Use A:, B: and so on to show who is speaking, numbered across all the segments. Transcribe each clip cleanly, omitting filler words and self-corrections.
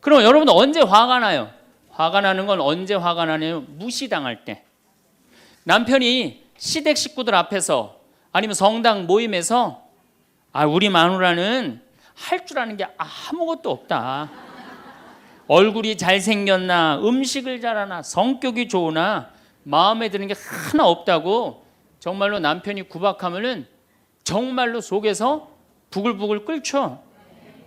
A: 그럼 여러분 언제 화가 나요? 화가 나는 건 언제 화가 나냐면 무시당할 때. 남편이 시댁 식구들 앞에서 아니면 성당 모임에서 우리 마누라는 할 줄 아는 게 아무것도 없다. 얼굴이 잘생겼나, 음식을 잘하나, 성격이 좋으나 마음에 드는 게 하나 없다고 정말로 남편이 구박하면은 정말로 속에서 부글부글 끓죠.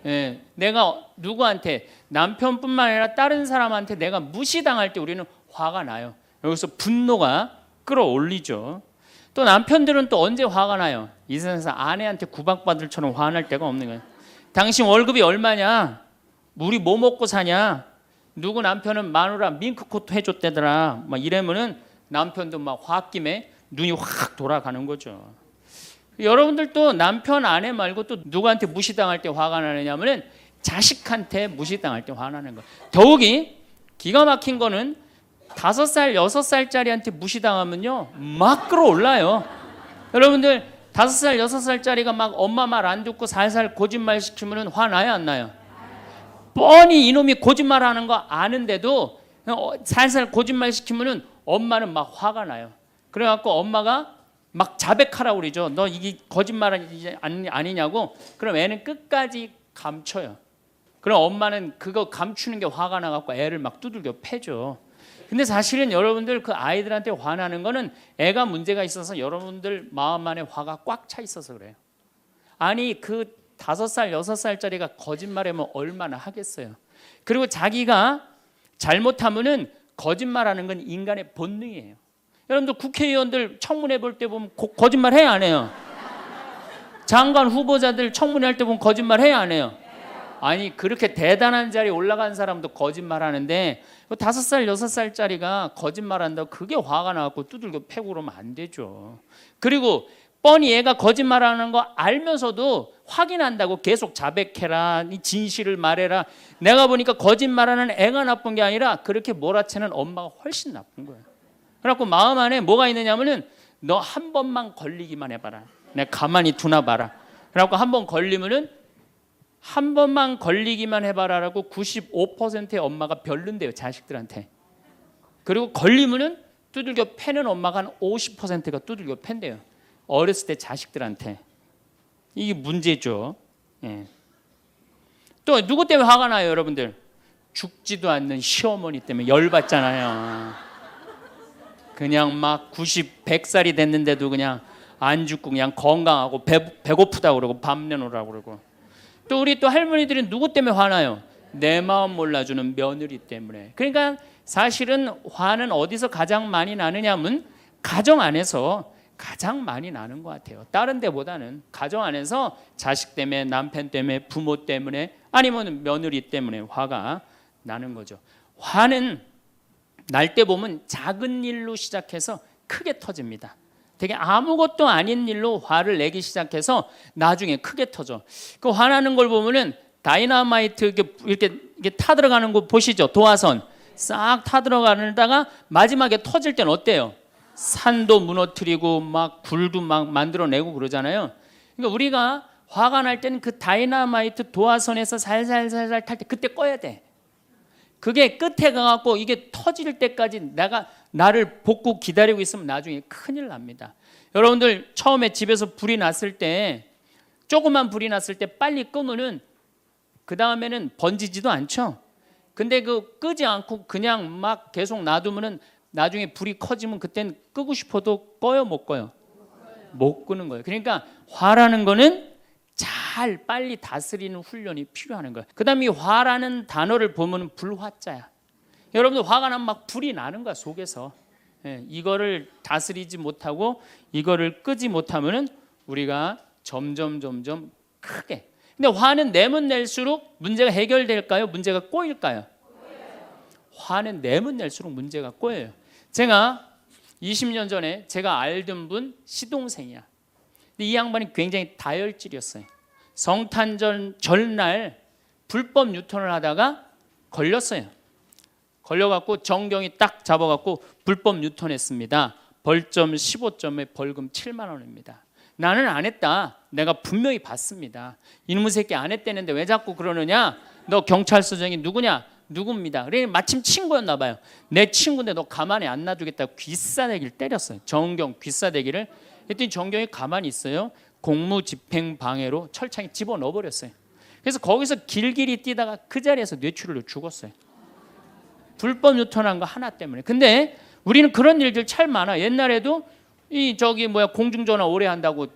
A: 예, 내가 누구한테, 남편뿐만 아니라 다른 사람한테 내가 무시당할 때 우리는 화가 나요. 여기서 분노가 끌어올리죠. 또 남편들은 또 언제 화가 나요? 이 세상에서 아내한테 구박받을 처럼 화날 때가 없는 거예요. 당신 월급이 얼마냐? 우리 뭐 먹고 사냐? 누구 남편은 마누라 밍크코트 해줬대더라. 막 이러면은 남편도 막 홧김에 눈이 확 돌아가는 거죠. 여러분들도 남편 아내 말고 또 누구한테 무시당할 때 화가 나느냐면은 자식한테 무시당할 때 화나는 거예요. 더욱이 기가 막힌 거는 5살, 6살짜리한테 무시당하면요 막 끌어올라요. 여러분들 5살, 6살짜리가 막 엄마 말 안 듣고 살살 거짓말 시키면 화나요 안 나요? 뻔히 이놈이 거짓말하는 거 아는데도 살살 거짓말 시키면 엄마는 막 화가 나요. 그래갖고 엄마가 막 자백하라고 그러죠. 너 이게 거짓말 아니냐고. 그럼 애는 끝까지 감춰요. 그럼 엄마는 그거 감추는 게 화가 나갖고 애를 막 두들겨 패죠. 근데 사실은 여러분들 그 아이들한테 화나는 거는 애가 문제가 있어서 여러분들 마음 안에 화가 꽉 차 있어서 그래요. 아니 그 5살, 6살짜리가 거짓말하면 얼마나 하겠어요. 그리고 자기가 잘못하면은 거짓말하는 건 인간의 본능이에요. 여러분들 국회의원들 청문회 볼 때 보면 거짓말 해야 안 해요? 장관 후보자들 청문회 할 때 보면 거짓말 해야 안 해요? 아니 그렇게 대단한 자리에 올라간 사람도 거짓말하는데 5살, 6살짜리가 거짓말한다고 그게 화가 나갖고 두들겨 패고 그러면 안 되죠. 그리고 뻔히 얘가 거짓말하는 거 알면서도 확인한다고 계속 자백해라, 진실을 말해라. 내가 보니까 거짓말하는 애가 나쁜 게 아니라 그렇게 몰아채는 엄마가 훨씬 나쁜 거예요. 그래갖고 마음 안에 뭐가 있느냐면은 너 한 번만 걸리기만 해봐라. 내가 가만히 두나 봐라. 그래갖고 한 번 걸리면은 한 번만 걸리기만 해봐라라고 95%의 엄마가 별론데요 자식들한테. 그리고 걸리면은 두들겨 패는 엄마가 한 50%가 두들겨 팬대요. 어렸을 때 자식들한테. 이게 문제죠. 예. 또 누구 때문에 화가 나요 여러분들? 죽지도 않는 시어머니 때문에 열받잖아요. 그냥 막 90, 100살이 됐는데도 그냥 안 죽고 그냥 건강하고 배고프다고 그러고 밥 내놓으라고 그러고. 또 우리 또 할머니들은 누구 때문에 화나요? 내 마음 몰라주는 며느리 때문에. 그러니까 사실은 화는 어디서 가장 많이 나느냐면 가정 안에서 가장 많이 나는 것 같아요. 다른 데보다는 가정 안에서 자식 때문에, 남편 때문에, 부모 때문에, 아니면 며느리 때문에 화가 나는 거죠. 화는 날 때 보면 작은 일로 시작해서 크게 터집니다. 되게 아무것도 아닌 일로 화를 내기 시작해서 나중에 크게 터져. 그 화나는 걸 보면은 다이너마이트 이렇게 타들어가는 거 보시죠? 도화선 싹 타들어가다가 마지막에 터질 때는 어때요? 산도 무너뜨리고 막 굴도 막 만들어내고 그러잖아요. 그러니까 우리가 화가 날 때는 그 다이너마이트 도화선에서 살살살살 탈 때 그때 꺼야 돼. 그게 끝에 가갖고 이게 터질 때까지 나를 복구 기다리고 있으면 나중에 큰일 납니다. 여러분들 처음에 집에서 불이 났을 때 조그만 불이 났을 때 빨리 끄면은 그 다음에는 번지지도 않죠. 근데 그 끄지 않고 그냥 막 계속 놔두면은 나중에 불이 커지면 그땐 끄고 싶어도 꺼요 못 꺼요? 못 끄는 거예요. 그러니까 화라는 거는 잘 빨리 다스리는 훈련이 필요한 거예요. 그 다음에 화라는 단어를 보면 불화자야. 여러분들 화가 나면 막 불이 나는 거야 속에서. 이거를 다스리지 못하고 이거를 끄지 못하면은 우리가 점점 크게. 근데 화는 내면 낼수록 문제가 해결될까요? 문제가 꼬일까요? 화는 내면 낼수록 문제가 꼬여요. 제가 20년 전에 제가 알던 분 시동생이야. 근데 이 양반이 굉장히 다혈질이었어요. 성탄절 전날 불법 유턴을 하다가 걸렸어요. 걸려갖고 정경이 딱 잡아갖고 불법 유턴했습니다. 벌점 15점에 벌금 7만 원입니다. 나는 안 했다. 내가 분명히 봤습니다. 이놈의 새끼 안 했다는데 왜 자꾸 그러느냐? 너 경찰서장이 누구냐? 누굽니다. 그래 마침 친구였나 봐요. 내 친구인데 너 가만히 안 놔두겠다고 귀싸대기를 때렸어요. 정경 귀싸대기를. 했더니 정경이 가만히 있어요. 공무집행방해로 철창에 집어넣어 버렸어요. 그래서 거기서 길길이 뛰다가 그 자리에서 뇌출혈로 죽었어요. 불법 유턴한 거 하나 때문에. 근데 우리는 그런 일들 참 많아. 옛날에도 이 저기 공중전화 오래 한다고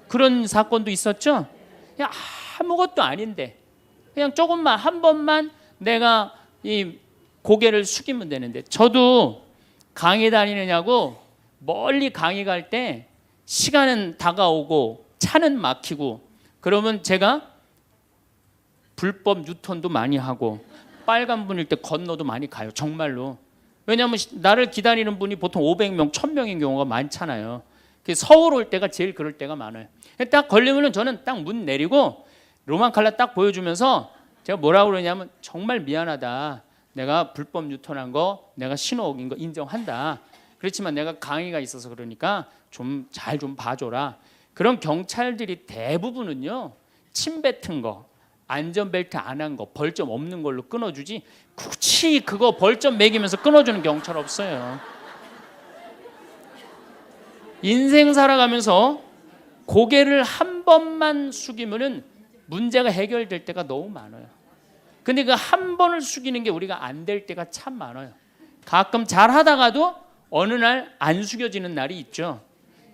A: 그런 사건도 있었죠. 그냥 아무것도 아닌데 그냥 조금만 한 번만 내가 이 고개를 숙이면 되는데, 저도 강의 다니느냐고 멀리 강의 갈 때 시간은 다가오고 차는 막히고 그러면 제가 불법 유턴도 많이 하고 빨간불일 때 건너도 많이 가요. 정말로. 왜냐하면 나를 기다리는 분이 보통 500명, 1000명인 경우가 많잖아요. 서울 올 때가 제일 그럴 때가 많아요. 딱 걸리면 저는 딱 문 내리고 로만 칼라 딱 보여주면서 제가 뭐라고 그러냐면 정말 미안하다. 내가 불법 유턴한 거 내가 신호 어긴 거 인정한다. 그렇지만 내가 강의가 있어서 그러니까 좀 잘 좀 봐줘라. 그런 경찰들이 대부분은요. 침 뱉은 거, 안전벨트 안 한 거, 벌점 없는 걸로 끊어주지 굳이 그거 벌점 매기면서 끊어주는 경찰 없어요. 인생 살아가면서 고개를 한 번만 숙이면은 문제가 해결될 때가 너무 많아요. 근데 그 한 번을 숙이는 게 우리가 안 될 때가 참 많아요. 가끔 잘 하다가도 어느 날 안 숙여지는 날이 있죠.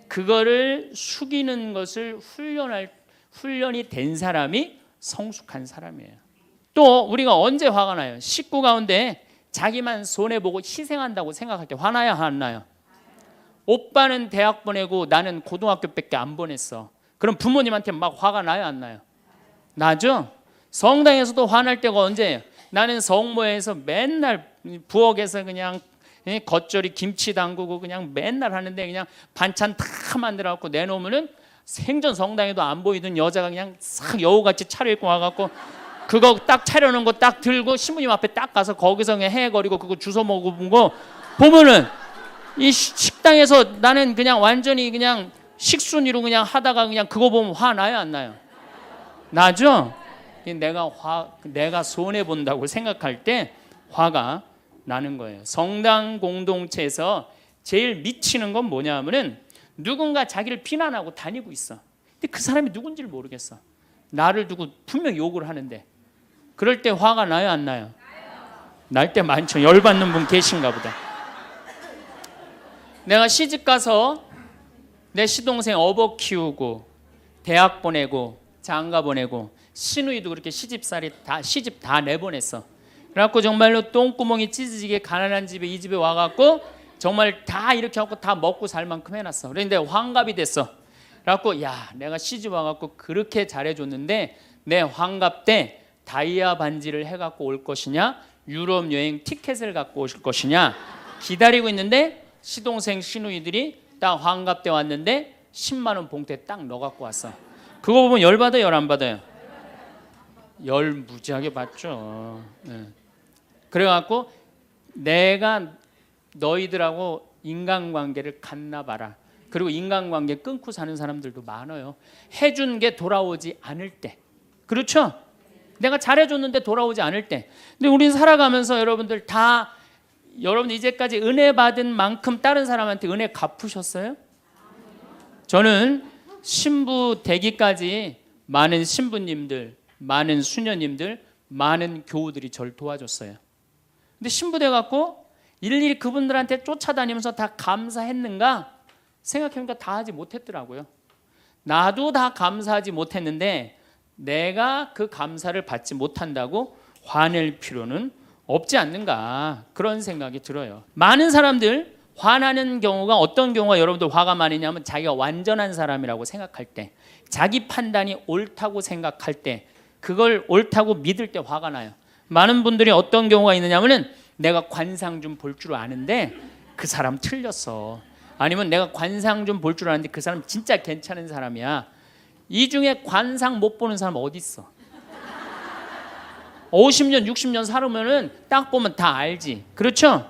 A: 그거를 숙이는 것을 훈련이 된 사람이 성숙한 사람이에요. 또 우리가 언제 화가 나요? 식구 가운데 자기만 손해보고 희생한다고 생각할 때 화나요? 안 나요? 오빠는 대학 보내고 나는 고등학교밖에 안 보냈어. 그럼 부모님한테 막 화가 나요? 안 나요? 나죠? 성당에서도 화날 때가 언제예요? 나는 성모에서 맨날 부엌에서 그냥 겉절이 김치 담그고 그냥 맨날 하는데 그냥 반찬 다 만들어갖고 내놓으면은 생전 성당에도 안 보이던 여자가 그냥 싹 여우같이 차려입고 와갖고 그거 딱 차려놓은 거 딱 들고 신부님 앞에 딱 가서 거기서 그냥 헤거리고 그거 주워 먹은 거 보면은 이 식당에서 나는 그냥 완전히 그냥 식순이로 그냥 하다가 그냥 그거 보면 화 나요? 안 나요? 나죠? 내가 손해 본다고 생각할 때 화가 나는 거예요. 성당 공동체에서 제일 미치는 건 뭐냐면은 누군가 자기를 비난하고 다니고 있어. 근데 그 사람이 누군지를 모르겠어. 나를 두고 분명 욕을 하는데 그럴 때 화가 나요? 안 나요? 날 때 많죠. 열받는 분 계신가 보다. 내가 시집 가서 내 시동생 어버 키우고 대학 보내고 장가 보내고 시누이도 그렇게 시집 다 내보냈어. 그래갖고 정말로 똥구멍이 찢어지게 가난한 집에 이 집에 와갖고 정말 다 이렇게 하고 다 먹고 살 만큼 해놨어. 그런데 환갑이 됐어. 그래갖고 야 내가 시집 와갖고 그렇게 잘해줬는데 내 환갑 때 다이아 반지를 해갖고 올 것이냐 유럽 여행 티켓을 갖고 오실 것이냐 기다리고 있는데 시동생 시누이들이 딱 환갑 때 왔는데 10만 원 봉투에 딱 넣어갖고 왔어. 그거 보면 열 받아요? 열 안 받아요? 열 무지하게 받죠. 네. 그래갖고 내가 너희들하고 인간관계를 갖나봐라. 그리고 인간관계 끊고 사는 사람들도 많아요. 해준 게 돌아오지 않을 때. 그렇죠? 내가 잘해줬는데 돌아오지 않을 때. 근데 우리는 살아가면서 여러분들 이제까지 은혜 받은 만큼 다른 사람한테 은혜 갚으셨어요? 저는 신부 되기까지 많은 신부님들, 많은 수녀님들, 많은 교우들이 저를 도와줬어요. 근데 신부 돼갖고 일일이 그분들한테 쫓아다니면서 다 감사했는가? 생각해보니까 다 하지 못했더라고요. 나도 다 감사하지 못했는데 내가 그 감사를 받지 못한다고 화낼 필요는 없지 않는가 그런 생각이 들어요. 많은 사람들 화나는 경우가 어떤 경우가 여러분들 화가 많으냐면 자기가 완전한 사람이라고 생각할 때 자기 판단이 옳다고 생각할 때 그걸 옳다고 믿을 때 화가 나요. 많은 분들이 어떤 경우가 있느냐면은 내가 관상 좀 볼 줄 아는데 그 사람 틀렸어. 아니면 내가 관상 좀 볼 줄 아는데 그 사람 진짜 괜찮은 사람이야. 이 중에 관상 못 보는 사람 어디 있어? 50년, 60년 살으면은 딱 보면 다 알지. 그렇죠?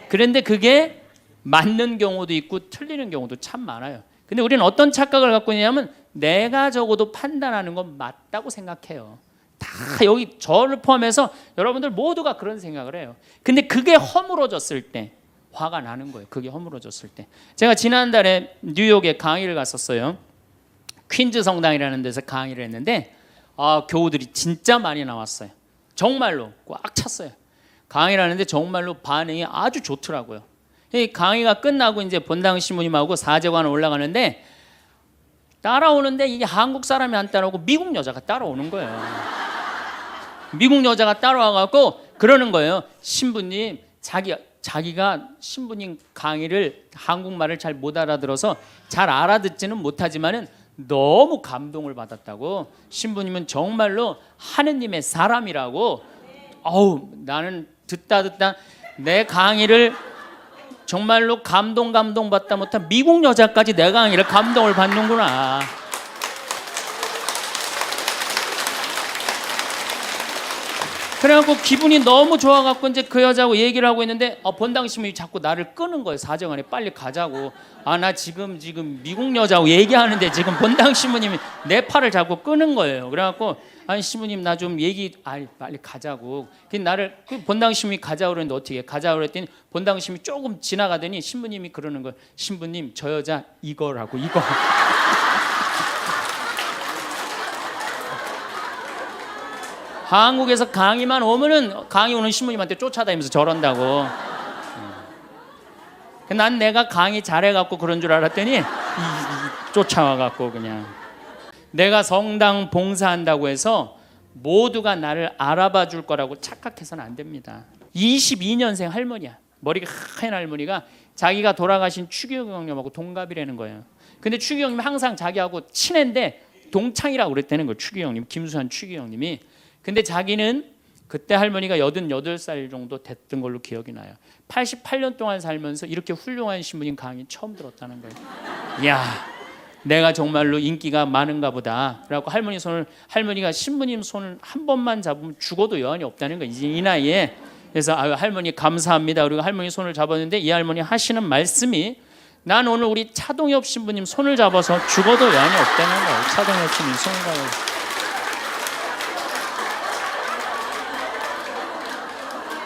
A: 그런데 그게 맞는 경우도 있고 틀리는 경우도 참 많아요. 근데 우리는 어떤 착각을 갖고 있냐면 내가 적어도 판단하는 건 맞다고 생각해요. 다 여기 저를 포함해서 여러분들 모두가 그런 생각을 해요. 근데 그게 허물어졌을 때 화가 나는 거예요. 그게 허물어졌을 때. 제가 지난달에 뉴욕에 강의를 갔었어요. 퀸즈 성당이라는 데서 강의를 했는데 교우들이 진짜 많이 나왔어요. 정말로 꽉 찼어요. 강의를 하는데 정말로 반응이 아주 좋더라고요. 이 강의가 끝나고 이제 본당 신부님하고 사제관을 올라가는데 따라오는데 이게 한국 사람이 안 따라오고 미국 여자가 따라오는 거예요. 미국 여자가 따라와갖고 그러는 거예요. 신부님, 자기가 신부님 강의를 한국말을 잘 못 알아들어서 잘 알아듣지는 못하지만은 너무 감동을 받았다고. 신부님은 정말로 하느님의 사람이라고. 나는 듣다 내 강의를 정말로 감동받다 못한 미국 여자까지 내 강의를 감동을 받는구나. 그래갖고 기분이 너무 좋아갖고 이제 그 여자하고 얘기를 하고 있는데 본당 신부님이 자꾸 나를 끄는 거예요. 사정안에 빨리 가자고. 나 지금 미국 여자하고 얘기하는데 지금 본당 신부님이 내 팔을 자꾸 끄는 거예요. 그래갖고 아니 신부님 나 좀 빨리 가자고. 나를 본당 신부님이 가자고 그랬는데 어떻게 가자고 그랬더니 본당 신부님이 조금 지나가더니 신부님이 그러는 거예요. 신부님 저 여자 이거라고 이거. 한국에서 강의만 오면은 강의 오는 신부님한테 쫓아다니면서 저런다고. 난 내가 강의 잘해갖고 그런 줄 알았더니 쫓아와갖고 그냥. 내가 성당 봉사한다고 해서 모두가 나를 알아봐 줄 거라고 착각해서는 안 됩니다. 22년생 할머니야. 머리가 하얀 할머니가 자기가 돌아가신 추기경 형님하고 동갑이라는 거예요. 근데 추기경 형님이 항상 자기하고 친한데 동창이라고 그랬다는 거예요. 추기경 형님, 김수환 추기경 형님이. 근데 자기는 그때 할머니가 88살 정도 됐던 걸로 기억이 나요. 88년 동안 살면서 이렇게 훌륭한 신부님 강의 처음 들었다는 거예요. 이야, 내가 정말로 인기가 많은가 보다. 그래갖고 할머니가 신부님 손을 한 번만 잡으면 죽어도 여한이 없다는 거예요. 이제 이 나이에. 그래서 할머니 감사합니다. 그리고 할머니 손을 잡았는데 이 할머니 하시는 말씀이 난 오늘 우리 차동엽 신부님 손을 잡아서 죽어도 여한이 없다는 거예요. 차동엽 신부님 손을 잡아서.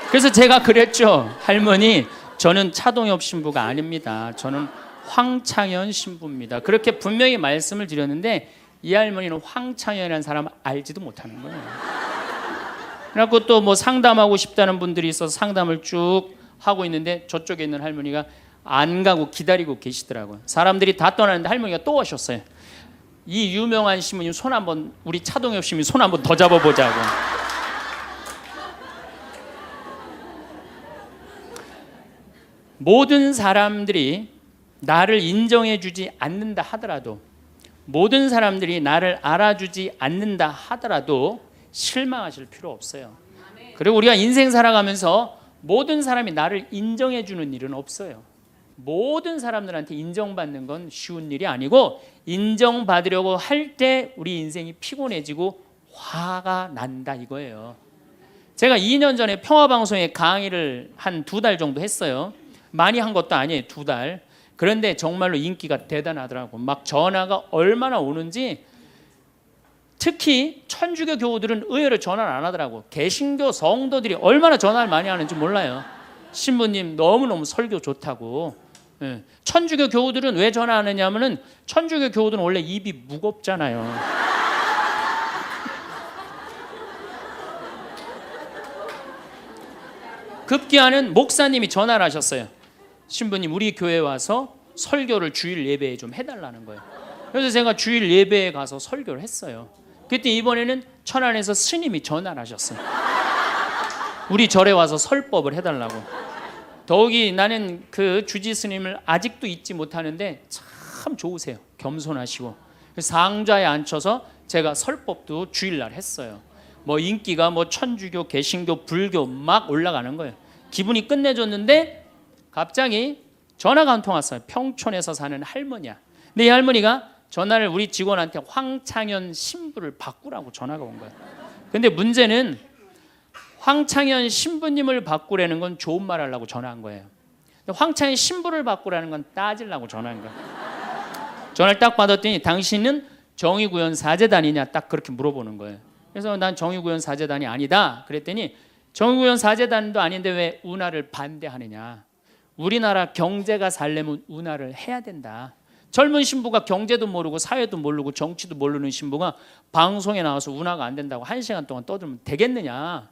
A: 그래서 제가 그랬죠. 할머니 저는 차동엽 신부가 아닙니다. 저는 황창현 신부입니다. 그렇게 분명히 말씀을 드렸는데 이 할머니는 황창현이라는 사람을 알지도 못하는 거예요. 그래갖고 또 뭐 상담하고 싶다는 분들이 있어서 상담을 쭉 하고 있는데 저쪽에 있는 할머니가 안 가고 기다리고 계시더라고요. 사람들이 다 떠나는데 할머니가 또 오셨어요. 이 유명한 신부님 손 한번 우리 차동엽 신부님 손 한번 더 잡아보자고. 모든 사람들이 나를 인정해주지 않는다 하더라도, 모든 사람들이 나를 알아주지 않는다 하더라도 실망하실 필요 없어요. 그리고 우리가 인생 살아가면서 모든 사람이 나를 인정해주는 일은 없어요. 모든 사람들한테 인정받는 건 쉬운 일이 아니고 인정받으려고 할 때 우리 인생이 피곤해지고 화가 난다 이거예요. 제가 2년 전에 평화방송에 강의를 한 2달 정도 했어요. 많이 한 것도 아니에요. 2달. 그런데 정말로 인기가 대단하더라고. 막 전화가 얼마나 오는지. 특히 천주교 교우들은 의외로 전화를 안 하더라고. 개신교 성도들이 얼마나 전화를 많이 하는지 몰라요. 신부님 너무너무 설교 좋다고. 천주교 교우들은 왜 전화하느냐 하면은 천주교 교우들은 원래 입이 무겁잖아요. 급기야는 목사님이 전화를 하셨어요. 신부님 우리 교회 와서 설교를 주일 예배에 좀 해달라는 거예요. 그래서 제가 주일 예배에 가서 설교를 했어요. 그때 이번에는 천안에서 스님이 전화를 하셨어요. 우리 절에 와서 설법을 해달라고. 더욱이 나는 그 주지 스님을 아직도 잊지 못하는데 참 좋으세요. 겸손하시고. 상좌에 앉혀서 제가 설법도 주일날 했어요. 뭐 인기가 뭐 천주교, 개신교, 불교 막 올라가는 거예요. 기분이 끝내줬는데 갑자기 전화가 한 통 왔어요. 평촌에서 사는 할머니야. 근데 이 할머니가 전화를 우리 직원한테 황창현 신부를 바꾸라고 전화가 온 거예요. 근데 문제는 황창현 신부님을 바꾸라는 건 좋은 말 하려고 전화한 거예요. 근데 황창현 신부를 바꾸라는 건 따지려고 전화한 거예요. 전화를 딱 받았더니 당신은 정의구현 사제단이냐 딱 그렇게 물어보는 거예요. 그래서 난 정의구현 사제단이 아니다 그랬더니 정의구현 사제단도 아닌데 왜 운하를 반대하느냐. 우리나라 경제가 살려면 운하를 해야 된다. 젊은 신부가 경제도 모르고 사회도 모르고 정치도 모르는 신부가 방송에 나와서 운하가 안 된다고 1시간 동안 떠들면 되겠느냐.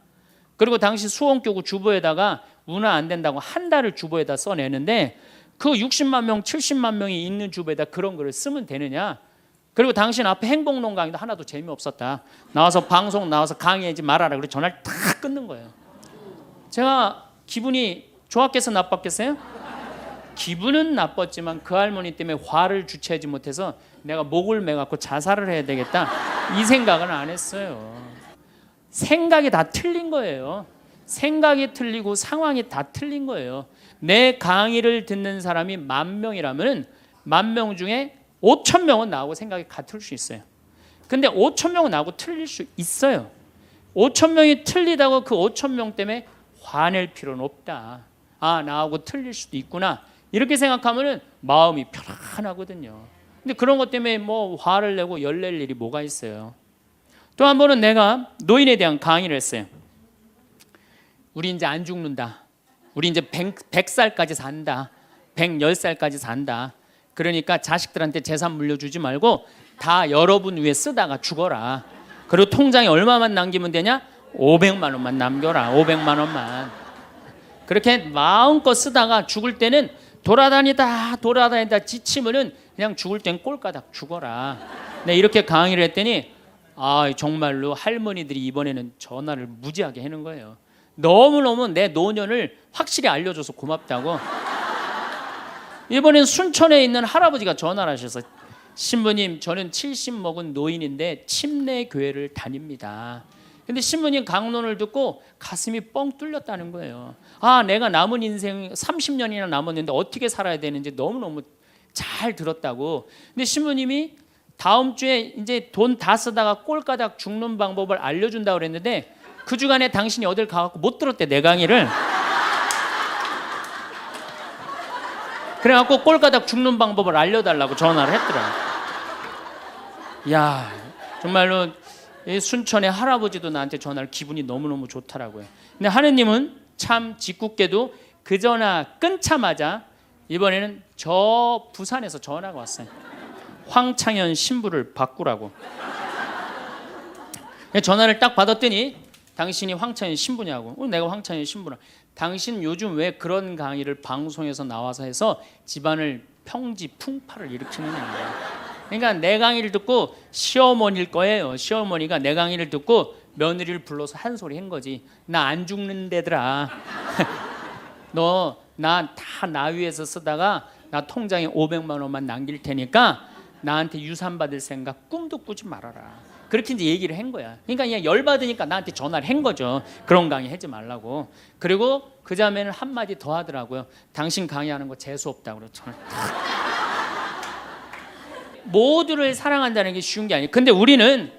A: 그리고 당시 수원교구 주보에다가 운하 안 된다고 한 달을 주보에다 써내는데 그 60만 명 70만 명이 있는 주보에다 그런 글을 쓰면 되느냐. 그리고 당신 앞에 행복론 강의도 하나도 재미없었다. 나와서 방송 나와서 강의하지 말아라. 그래서 전화를 탁 끊는 거예요. 제가 기분이 좋았겠어 나빴겠어요? 기분은 나빴지만 그 할머니 때문에 화를 주체하지 못해서 내가 목을 매갖고 자살을 해야 되겠다 이 생각은 안 했어요. 생각이 다 틀린 거예요. 생각이 틀리고 상황이 다 틀린 거예요. 내 강의를 듣는 사람이 10,000명이라면 10,000명 중에 5,000명은 나하고 생각이 같을 수 있어요. 근데 5,000명은 나하고 틀릴 수 있어요. 5,000명이 틀리다고 그 5,000명 때문에 화낼 필요는 없다. 아, 나하고 틀릴 수도 있구나. 이렇게 생각하면 마음이 편안하거든요. 근데 그런 것 때문에 뭐 화를 내고 열낼 일이 뭐가 있어요. 또 한 번은 내가 노인에 대한 강의를 했어요. 우리 이제 안 죽는다. 우리 이제 100살까지 산다. 110살까지 산다. 그러니까 자식들한테 재산 물려주지 말고 다 여러분 위해 쓰다가 죽어라. 그리고 통장에 얼마만 남기면 되냐? 500만 원만 남겨라. 500만 원만. 그렇게 마음껏 쓰다가 죽을 때는 돌아다니다 지치면은 그냥 죽을 땐 꼴까닥 죽어라. 네, 이렇게 강의를 했더니 아, 정말로 할머니들이 이번에는 전화를 무지하게 하는 거예요. 너무너무 내 노년을 확실히 알려줘서 고맙다고. 이번엔 순천에 있는 할아버지가 전화를 하셔서 신부님, 저는 70 먹은 노인인데 침례 교회를 다닙니다. 근데 신부님 강론을 듣고 가슴이 뻥 뚫렸다는 거예요. 아, 내가 남은 인생 30년이나 남았는데 어떻게 살아야 되는지 너무너무 잘 들었다고. 근데 신부님이 다음 주에 이제 돈 다 쓰다가 꼴까닥 죽는 방법을 알려준다고 그랬는데 그 주간에 당신이 어딜 가갖고 못 들었대, 내 강의를. 그래갖고 꼴까닥 죽는 방법을 알려달라고 전화를 했더라. 야, 정말로 순천의 할아버지도 나한테 전화를 기분이 너무너무 좋더라고요. 근데 하느님은 참 짓궂게도 그 전화 끊자마자 이번에는 저 부산에서 전화가 왔어요. 황창현 신부를 바꾸라고. 전화를 딱 받았더니 당신이 황창현 신부냐고. 내가 황창현 신부라. 당신 요즘 왜 그런 강의를 방송에서 나와서 해서 집안을 평지 풍파를 일으키느냐. 그러니까 내 강의를 듣고 시어머니일 거예요. 시어머니가 내 강의를 듣고 며느리를 불러서 한 소리 한 거지. 나 안 죽는데더라. 너 나 다 나 위해서 쓰다가 나 통장에 500만 원만 남길 테니까 나한테 유산 받을 생각 꿈도 꾸지 말아라. 그렇게 이제 얘기를 한 거야. 그러니까 그냥 열받으니까 나한테 전화를 한 거죠. 그런 강의 하지 말라고. 그리고 그 자매는 한마디 더 하더라고요. 당신 강의하는 거 재수없다고 그랬잖아요. 모두를 사랑한다는 게 쉬운 게 아니에요. 근데 우리는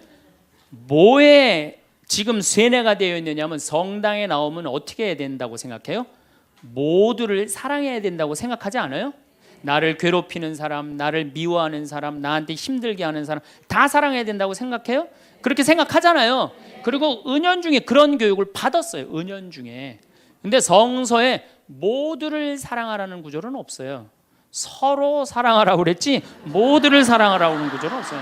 A: 뭐에 지금 세뇌가 되어 있느냐면 성당에 나오면 어떻게 해야 된다고 생각해요? 모두를 사랑해야 된다고 생각하지 않아요? 나를 괴롭히는 사람, 나를 미워하는 사람, 나한테 힘들게 하는 사람 다 사랑해야 된다고 생각해요? 그렇게 생각하잖아요. 그리고 은연중에 그런 교육을 받았어요. 은연중에. 근데 성서에 모두를 사랑하라는 구절은 없어요. 서로 사랑하라고 그랬지 모두를 사랑하라고 하는 구절은 없어요.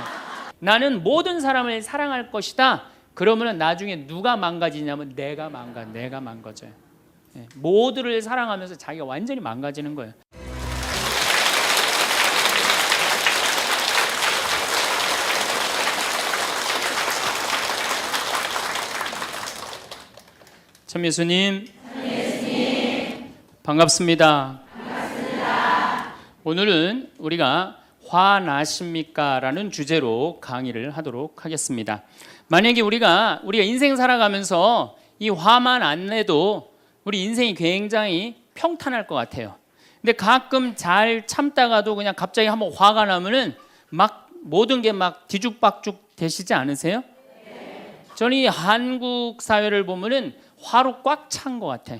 A: 나는 모든 사람을 사랑할 것이다. 그러면 나중에 누가 망가지냐면 내가 망가져요. 모두를 사랑하면서 자기가 완전히 망가지는 거예요. 천미수님, 반갑습니다. 오늘은 우리가 화나십니까? 라는 주제로 강의를 하도록 하겠습니다. 만약에 우리가 인생 살아가면서 이 화만 안 내도 우리 인생이 굉장히 평탄할 것 같아요. 근데 가끔 잘 참다가도 그냥 갑자기 한번 화가 나면은 막 모든 게 막 뒤죽박죽 되시지 않으세요? 저는 이 한국 사회를 보면은 화로 꽉 찬 것 같아.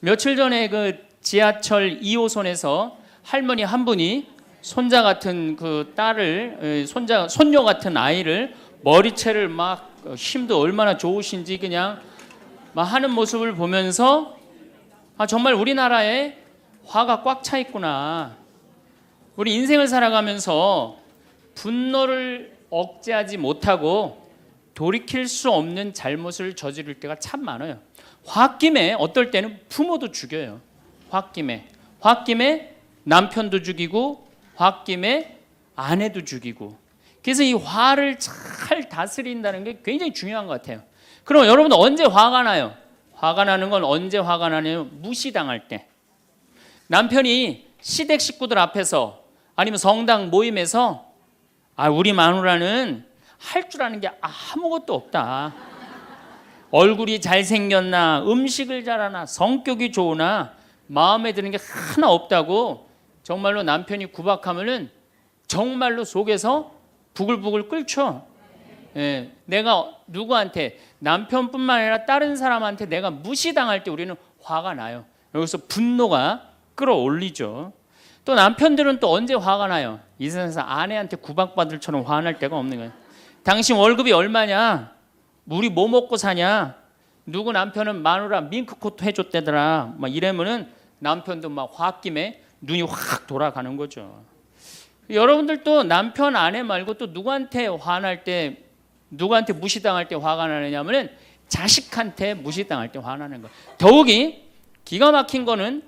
A: 며칠 전에 그 지하철 2호선에서 할머니 한 분이 손자 같은 그 딸을 손녀 같은 아이를 머리채를 막 힘도 얼마나 좋으신지 그냥 막 하는 모습을 보면서 정말 우리나라에 화가 꽉 차 있구나. 우리 인생을 살아가면서 분노를 억제하지 못하고 돌이킬 수 없는 잘못을 저지를 때가 참 많아요. 홧김에 어떨 때는 부모도 죽여요. 홧김에 남편도 죽이고 홧김에 아내도 죽이고. 그래서 이 화를 잘 다스린다는 게 굉장히 중요한 것 같아요. 그럼 여러분들 언제 화가 나요? 화가 나는 건 언제 화가 나냐면 무시당할 때. 남편이 시댁 식구들 앞에서 아니면 성당 모임에서 우리 마누라는 할 줄 아는 게 아무것도 없다. 얼굴이 잘생겼나, 음식을 잘하나, 성격이 좋으나 마음에 드는 게 하나 없다고 정말로 남편이 구박하면은 정말로 속에서 부글부글 끓죠. 예, 내가 누구한테, 남편뿐만 아니라 다른 사람한테 내가 무시당할 때 우리는 화가 나요. 여기서 분노가 끌어올리죠. 또 남편들은 또 언제 화가 나요? 이 세상에서 아내한테 구박받을처럼 화날 때가 없는 거예요. 당신 월급이 얼마냐? 우리 뭐 먹고 사냐? 누구 남편은 마누라 밍크코트 해줬대더라. 막 이러면은 남편도 막 홧김에 눈이 확 돌아가는 거죠. 여러분들도 남편 아내 말고 또 누구한테 화날 때, 누구한테 무시당할 때 화가 나느냐면은 자식한테 무시당할 때 화나는 거예요. 더욱이 기가 막힌 거는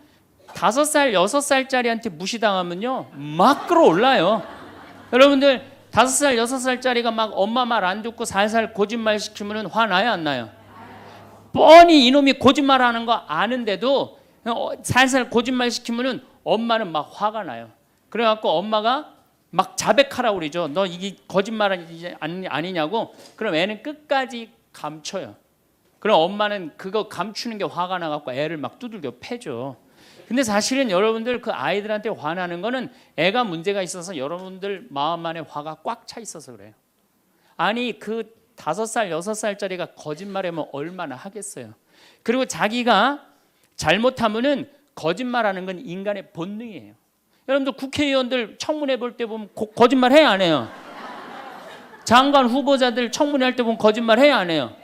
A: 5살, 6살짜리한테 무시당하면요 막 끌어올라요. 여러분들 5살, 6살짜리가 막 엄마 말 안 듣고 살살 거짓말 시키면 화나요 안 나요? 뻔히 이놈이 거짓말하는 거 아는데도 살살 거짓말 시키면 엄마는 막 화가 나요. 그래갖고 엄마가 막 자백하라고 그러죠. 너 이게 거짓말 아니냐고. 그럼 애는 끝까지 감춰요. 그럼 엄마는 그거 감추는 게 화가 나갖고 애를 막 두들겨 패죠. 근데 사실은 여러분들 그 아이들한테 화나는 거는 애가 문제가 있어서 여러분들 마음 안에 화가 꽉 차 있어서 그래요. 아니 그 5살, 6살짜리가 거짓말하면 얼마나 하겠어요. 그리고 자기가 잘못하면은 거짓말하는 건 인간의 본능이에요. 여러분들 국회의원들 청문회 볼 때 보면 거짓말 해야 안 해요? 장관 후보자들 청문회 할 때 보면 거짓말 해야 안 해요?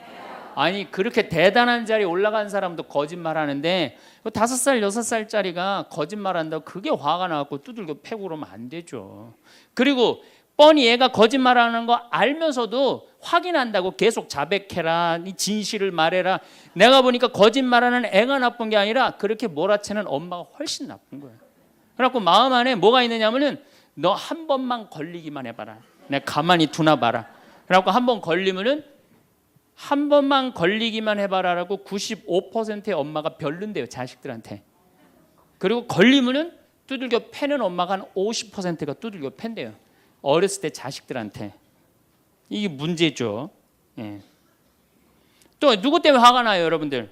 A: 아니 그렇게 대단한 자리에 올라간 사람도 거짓말 하는데 5살, 6살짜리가 거짓말한다고 그게 화가 나갖고 두들겨 패고 그러면 안 되죠. 그리고 뻔히 얘가 거짓말하는 거 알면서도 확인한다고 계속 자백해라, 진실을 말해라. 내가 보니까 거짓말하는 애가 나쁜 게 아니라 그렇게 몰아채는 엄마가 훨씬 나쁜 거예요. 그래갖고 마음 안에 뭐가 있느냐면은 너 한 번만 걸리기만 해봐라. 내가 가만히 두나 봐라. 그래갖고 한 번 걸리면은 한 번만 걸리기만 해봐라라고 95%의 엄마가 별론데요 자식들한테. 그리고 걸리면은 두들겨 패는 엄마가 한 50%가 두들겨 팬대요. 어렸을 때 자식들한테. 이게 문제죠. 예. 또 누구 때문에 화가 나요 여러분들?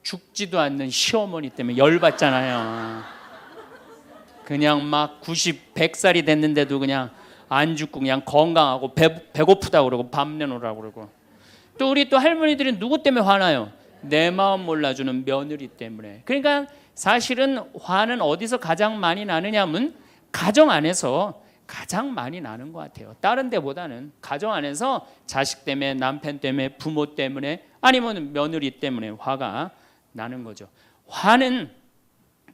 A: 죽지도 않는 시어머니 때문에 열받잖아요. 그냥 막 90, 100살이 됐는데도 그냥 안 죽고 그냥 건강하고 배고프다고 그러고 밥 내놓으라고 그러고. 또 우리 또 할머니들은 누구 때문에 화나요? 내 마음 몰라주는 며느리 때문에. 그러니까 사실은 화는 어디서 가장 많이 나느냐면 가정 안에서 가장 많이 나는 것 같아요. 다른 데보다는 가정 안에서 자식 때문에, 남편 때문에, 부모 때문에, 아니면 며느리 때문에 화가 나는 거죠. 화는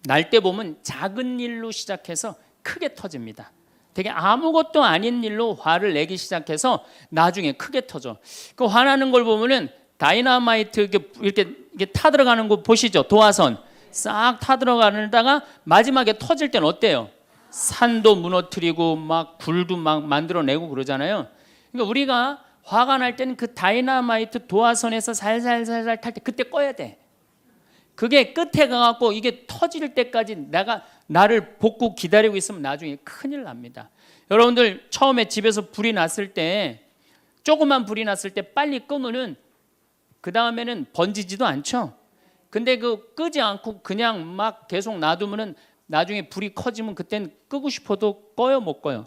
A: 날 때 보면 작은 일로 시작해서 크게 터집니다. 되게 아무것도 아닌 일로 화를 내기 시작해서 나중에 크게 터져. 그 화나는 걸 보면은 다이너마이트 이렇게 타들어가는 거 보시죠? 도화선 싹 타들어가다가 마지막에 터질 때는 어때요? 산도 무너뜨리고 막 굴도 막 만들어내고 그러잖아요. 그러니까 우리가 화가 날 때는 그 다이너마이트 도화선에서 살살살살 탈 때 그때 꺼야 돼. 그게 끝에 가갖고 이게 터질 때까지 나를 복구 기다리고 있으면 나중에 큰일 납니다. 여러분들 처음에 집에서 불이 났을 때 조그만 불이 났을 때 빨리 끄면은 그 다음에는 번지지도 않죠. 근데 그 끄지 않고 그냥 막 계속 놔두면은 나중에 불이 커지면 그땐 끄고 싶어도 꺼요 못 꺼요?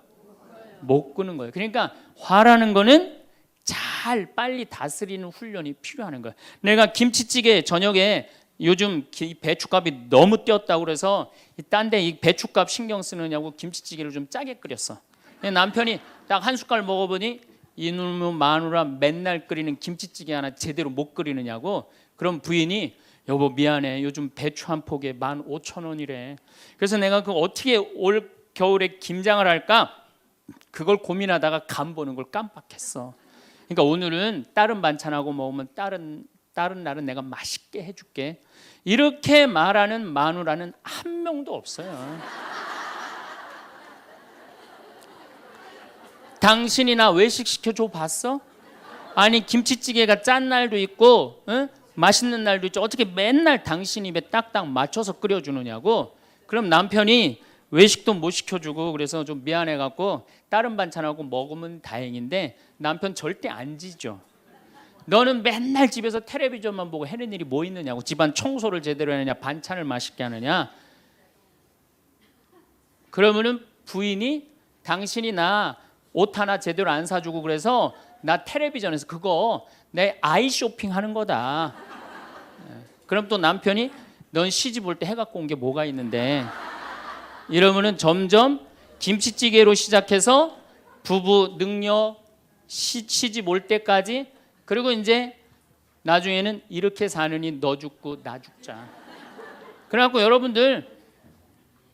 A: 못 끄는 거예요. 그러니까 화라는 거는 잘 빨리 다스리는 훈련이 필요한 거예요. 내가 김치찌개 저녁에 요즘 배춧값이 너무 뛰었다고 그래서 딴 데 이 배춧값 신경 쓰느냐고 김치찌개를 좀 짜게 끓였어. 남편이 딱 한 숟갈 먹어보니 이놈의 마누라 맨날 끓이는 김치찌개 하나 제대로 못 끓이느냐고. 그럼 부인이 여보 미안해 요즘 배추 한 포기에 15,000원이래. 그래서 내가 그 어떻게 올 겨울에 김장을 할까 그걸 고민하다가 간 보는 걸 깜빡했어. 그러니까 오늘은 다른 반찬하고 먹으면 다른 날은 내가 맛있게 해줄게. 이렇게 말하는 마누라는 한 명도 없어요. 당신이 나 외식 시켜줘 봤어? 아니 김치찌개가 짠 날도 있고 맛있는 날도 있죠. 어떻게 맨날 당신 입에 딱딱 맞춰서 끓여주느냐고. 그럼 남편이 외식도 못 시켜주고 그래서 좀 미안해갖고 다른 반찬하고 먹으면 다행인데 남편 절대 안 지죠. 너는 맨날 집에서 텔레비전만 보고 해는 일이 뭐 있느냐고. 집안 청소를 제대로 하느냐 반찬을 맛있게 하느냐. 그러면은 부인이 당신이 나 옷 하나 제대로 안 사주고 그래서 나 텔레비전에서 그거 내 아이 쇼핑하는 거다. 그럼 또 남편이 넌 시집 올 때 해갖고 온 게 뭐가 있는데. 이러면은 점점 김치찌개로 시작해서 부부 능력 시집 올 때까지, 그리고 이제 나중에는 이렇게 사느니 너 죽고 나 죽자. 그래갖고 여러분들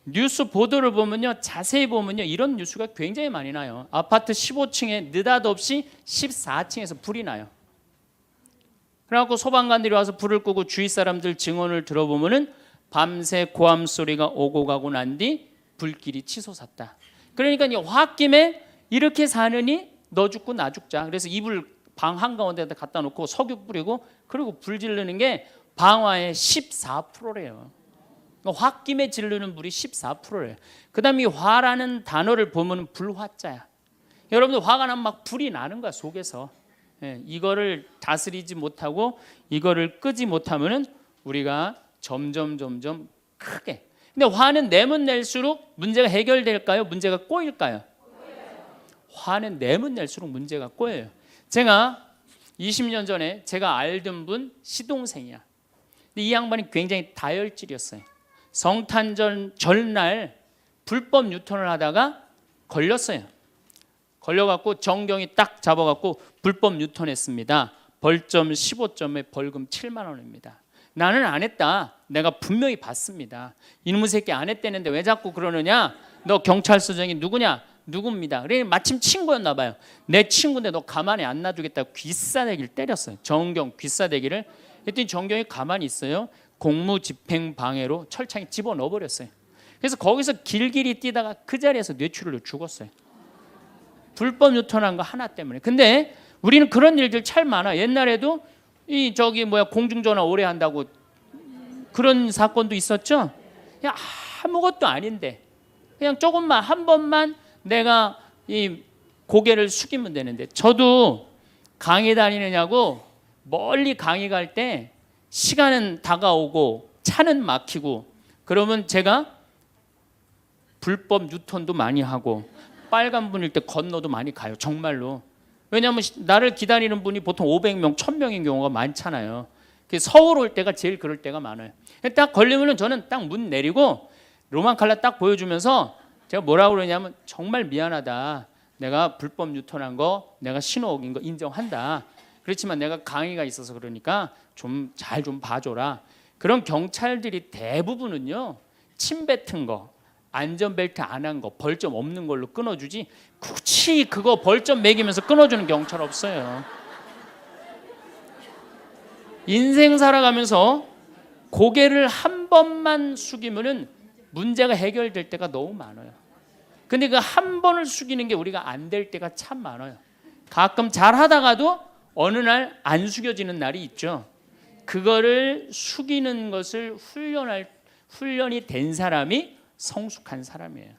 A: 뉴스 보도를 보면요 자세히 보면요 이런 뉴스가 굉장히 많이 나요. 아파트 15층에 느닷없이 14층에서 불이 나요. 그래갖고 소방관들이 와서 불을 끄고 주위 사람들 증언을 들어보면은 밤새 고함 소리가 오고 가고 난 뒤 불길이 치솟았다. 그러니까 이 홧김에 이렇게 사느니 너 죽고 나 죽자. 그래서 이불 방 한가운데다 갖다 놓고 석유 뿌리고 그리고 불 지르는 게 방화의 14%래요. 홧김에 지르는 불이 14%래요. 그 다음에 이 화라는 단어를 보면 불화자야. 여러분들 화가 나면 막 불이 나는 거야 속에서. 이거를 다스리지 못하고 이거를 끄지 못하면은 우리가 점점 크게. 근데 화는 내면 낼수록 문제가 해결될까요? 문제가 꼬일까요? 화는 내면 낼수록 문제가 꼬여요. 제가 20년 전에 제가 알던 분 시동생이야. 근데 이 양반이 굉장히 다혈질이었어요. 성탄절 전날 불법 유턴을 하다가 걸렸어요. 걸려갖고 정경이 딱 잡아갖고 불법 유턴했습니다. 벌점 15점에 벌금 7만 원입니다. 나는 안 했다. 내가 분명히 봤습니다. 이놈의 새끼 안 했다는데 왜 자꾸 그러느냐? 너 경찰서장이 누구냐? 누굽니다. 그래 마침 친구였나 봐요. 내 친구인데 너 가만히 안 놔두겠다고 귀싸대기를 때렸어요. 정경 귀싸대기를. 그랬더니 정경이 가만히 있어요. 공무집행방해로 철창에 집어넣어 버렸어요. 그래서 거기서 길길이 뛰다가 그 자리에서 뇌출혈로 죽었어요. 불법 유턴한 거 하나 때문에. 근데 우리는 그런 일들 참 많아. 옛날에도 공중전화 오래 한다고 그런 사건도 있었죠. 그냥 아무것도 아닌데 그냥 조금만 한 번만 내가 이 고개를 숙이면 되는데. 저도 강의 다니느냐고 멀리 강의 갈 때 시간은 다가오고 차는 막히고 그러면 제가 불법 유턴도 많이 하고 빨간불일 때 건너도 많이 가요. 정말로. 왜냐하면 나를 기다리는 분이 보통 500명, 1000명인 경우가 많잖아요. 서울 올 때가 제일 그럴 때가 많아요. 딱 걸리면 저는 딱 문 내리고 로만 칼라 딱 보여주면서 제가 뭐라고 그러냐면 정말 미안하다. 내가 불법 유턴한 거 내가 신호 어긴 거 인정한다. 그렇지만 내가 강의가 있어서 그러니까 좀 잘 좀 봐줘라. 그런 경찰들이 대부분은요 침 뱉은 거, 안전벨트 안 한 거, 벌점 없는 걸로 끊어주지 굳이 그거 벌점 매기면서 끊어주는 경찰 없어요. 인생 살아가면서 고개를 한 번만 숙이면은 문제가 해결될 때가 너무 많아요. 근데 그 한 번을 숙이는 게 우리가 안 될 때가 참 많아요. 가끔 잘 하다가도 어느 날 안 숙여지는 날이 있죠. 그거를 숙이는 것을 훈련이 된 사람이 성숙한 사람이에요.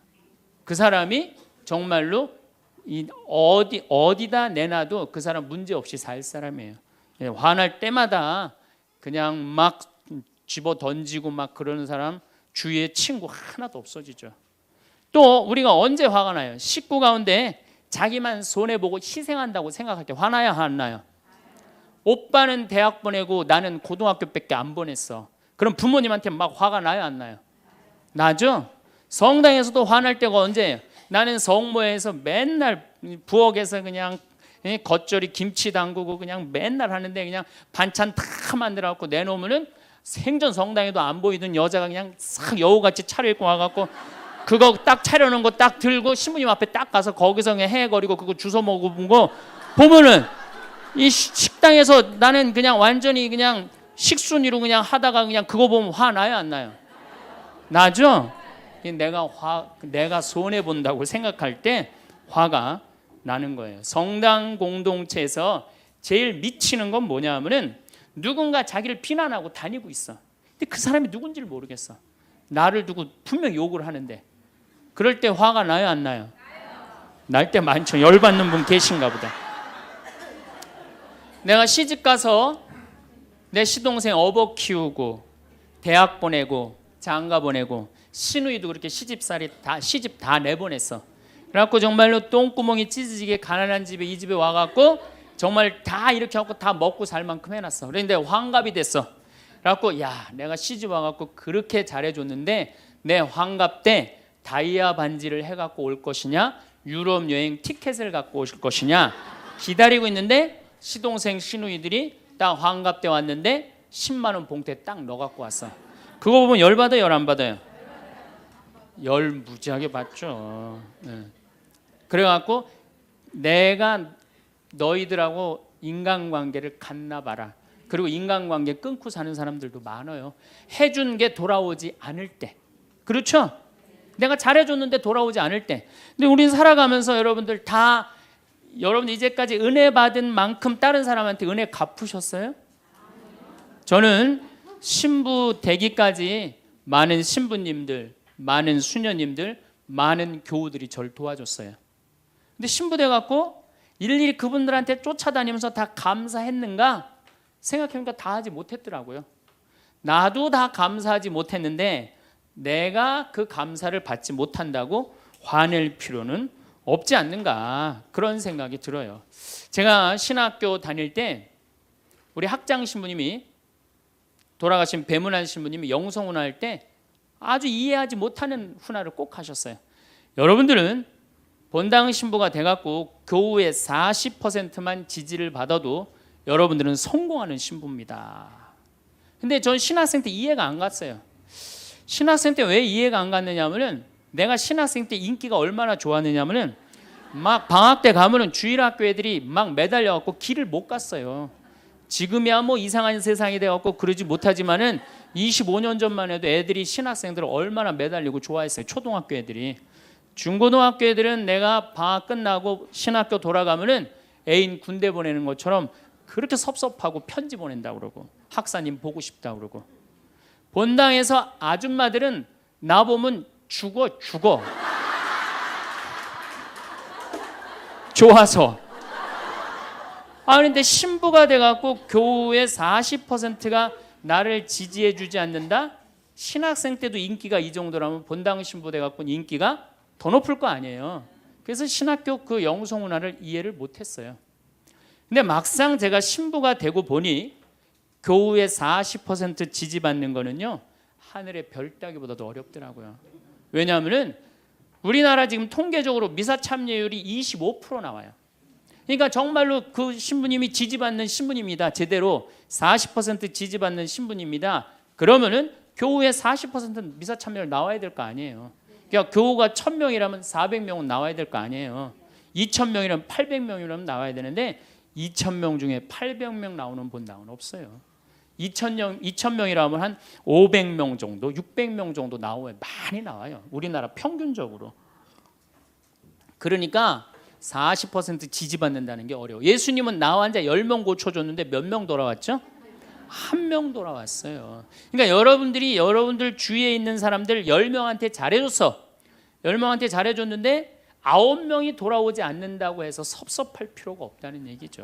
A: 그 사람이 정말로 어디다 내놔도 그 사람 문제 없이 살 사람이에요. 화날 때마다 그냥 막 집어 던지고 막 그러는 사람 주위에 친구 하나도 없어지죠. 또 우리가 언제 화가 나요? 식구 가운데 자기만 손해보고 희생한다고 생각할 때 화나야 안 나요? 오빠는 대학 보내고 나는 고등학교밖에 안 보냈어. 그럼 부모님한테 막 화가 나요 안 나요? 나죠? 성당에서도 화날 때가 언제예요? 나는 성모에서 맨날 부엌에서 그냥 겉절이 김치 담그고 그냥 맨날 하는데 그냥 반찬 다 만들어갖고 내놓으면은 생전 성당에도 안 보이던 여자가 그냥 싹 여우같이 차려입고 와갖고 그거 딱 차려놓은 거 딱 들고 신부님 앞에 딱 가서 거기서 그냥 헤헤거리고 그거 주워 먹은 거 보면은 이 식당에서 나는 그냥 완전히 그냥 식순이로 그냥 하다가 그냥 그거 보면 화 나요, 안 나요? 나죠? 내가 손해 본다고 생각할 때 화가 나는 거예요. 성당 공동체에서 제일 미치는 건 뭐냐면은 누군가 자기를 비난하고 다니고 있어. 근데 그 사람이 누군지를 모르겠어. 나를 두고 분명 욕을 하는데 그럴 때 화가 나요, 안 나요? 날 때 많죠. 열받는 분 계신가 보다. 내가 시집 가서 내 시동생 어버 키우고 대학 보내고 장가 보내고 시누이도 그렇게 시집 다 내보냈어. 그래갖고 정말로 똥구멍이 찢어지게 가난한 집에 이 집에 와갖고 정말 다 이렇게 하고 다 먹고 살 만큼 해놨어. 그런데 환갑이 됐어. 그래갖고 야, 내가 시집 와갖고 그렇게 잘해줬는데 내 환갑 때 다이아 반지를 해갖고 올 것이냐, 유럽 여행 티켓을 갖고 오실 것이냐 기다리고 있는데 시동생 시누이들이 딱 환갑 때 왔는데 10만 원 봉투에 딱 넣어갖고 왔어. 그거 보면 열 받아요, 열 안 받아요? 열 무지하게 받죠. 그래갖고 내가 너희들하고 인간관계를 갖나 봐라. 그리고 인간관계 끊고 사는 사람들도 많아요. 해준 게 돌아오지 않을 때. 그렇죠? 내가 잘해줬는데 돌아오지 않을 때. 근데 우리는 살아가면서 여러분들 이제까지 은혜 받은 만큼 다른 사람한테 은혜 갚으셨어요? 저는 신부 되기까지 많은 신부님들, 많은 수녀님들, 많은 교우들이 저를 도와줬어요. 근데 신부 돼갖고 일일이 그분들한테 쫓아다니면서 다 감사했는가? 생각해보니까 다 하지 못했더라고요. 나도 다 감사하지 못했는데 내가 그 감사를 받지 못한다고 화낼 필요는 없지 않는가, 그런 생각이 들어요. 제가 신학교 다닐 때 우리 학장 신부님이, 돌아가신 배문환 신부님이 영성훈화 할 때 아주 이해하지 못하는 훈화를 꼭 하셨어요. 여러분들은 본당 신부가 돼갖고 교우의 40%만 지지를 받아도 여러분들은 성공하는 신부입니다. 근데 전 신학생 때 이해가 안 갔어요. 신학생 때 왜 이해가 안 갔느냐면은, 내가 신학생 때 인기가 얼마나 좋았느냐면은 막 방학 때 가면은 주일학교 애들이 막 매달려갖고 길을 못 갔어요. 지금이야 뭐 이상한 세상이 돼갖고 그러지 못하지만은 25년 전만 해도 애들이 신학생들을 얼마나 매달리고 좋아했어요. 초등학교 애들이. 중고등학교 애들은 내가 방학 끝나고 신학교 돌아가면은 애인 군대 보내는 것처럼 그렇게 섭섭하고 편지 보낸다고 그러고 학사님 보고 싶다고 그러고, 본당에서 아줌마들은 나보면 죽어 좋아서. 그런데 신부가 돼갖고 교우의 40%가 나를 지지해 주지 않는다? 신학생 때도 인기가 이 정도라면 본당 신부 돼갖고 인기가 더 높을 거 아니에요. 그래서 신학교 그 영성훈화를 이해를 못했어요. 근데 막상 제가 신부가 되고 보니 교우의 40% 지지받는 거는요, 하늘의 별 따기보다도 어렵더라고요. 왜냐하면은 우리나라 지금 통계적으로 미사 참여율이 25% 나와요. 그러니까 정말로 그 신부님이 지지받는 신부님이다, 제대로 40% 지지받는 신부님이다, 그러면은 교우의 40% 미사 참여율 나와야 될 거 아니에요. 그러니까 교우가 1000명이라면 400명은 나와야 될 거 아니에요. 2000명이라면 800명이라면 나와야 되는데 2000명 중에 800명 나오는 본당은 없어요. 2000명이라면 한 500명 정도, 600명 정도 나와요. 많이 나와요. 우리나라 평균적으로. 그러니까 40% 지지받는다는 게 어려워. 예수님은 나 환자 10명 고쳐줬는데 몇 명 돌아왔죠? 1명 돌아왔어요. 그러니까 여러분들 주위에 있는 사람들 10명한테 잘해줬어. 10명한테 잘해줬는데 9명이 돌아오지 않는다고 해서 섭섭할 필요가 없다는 얘기죠.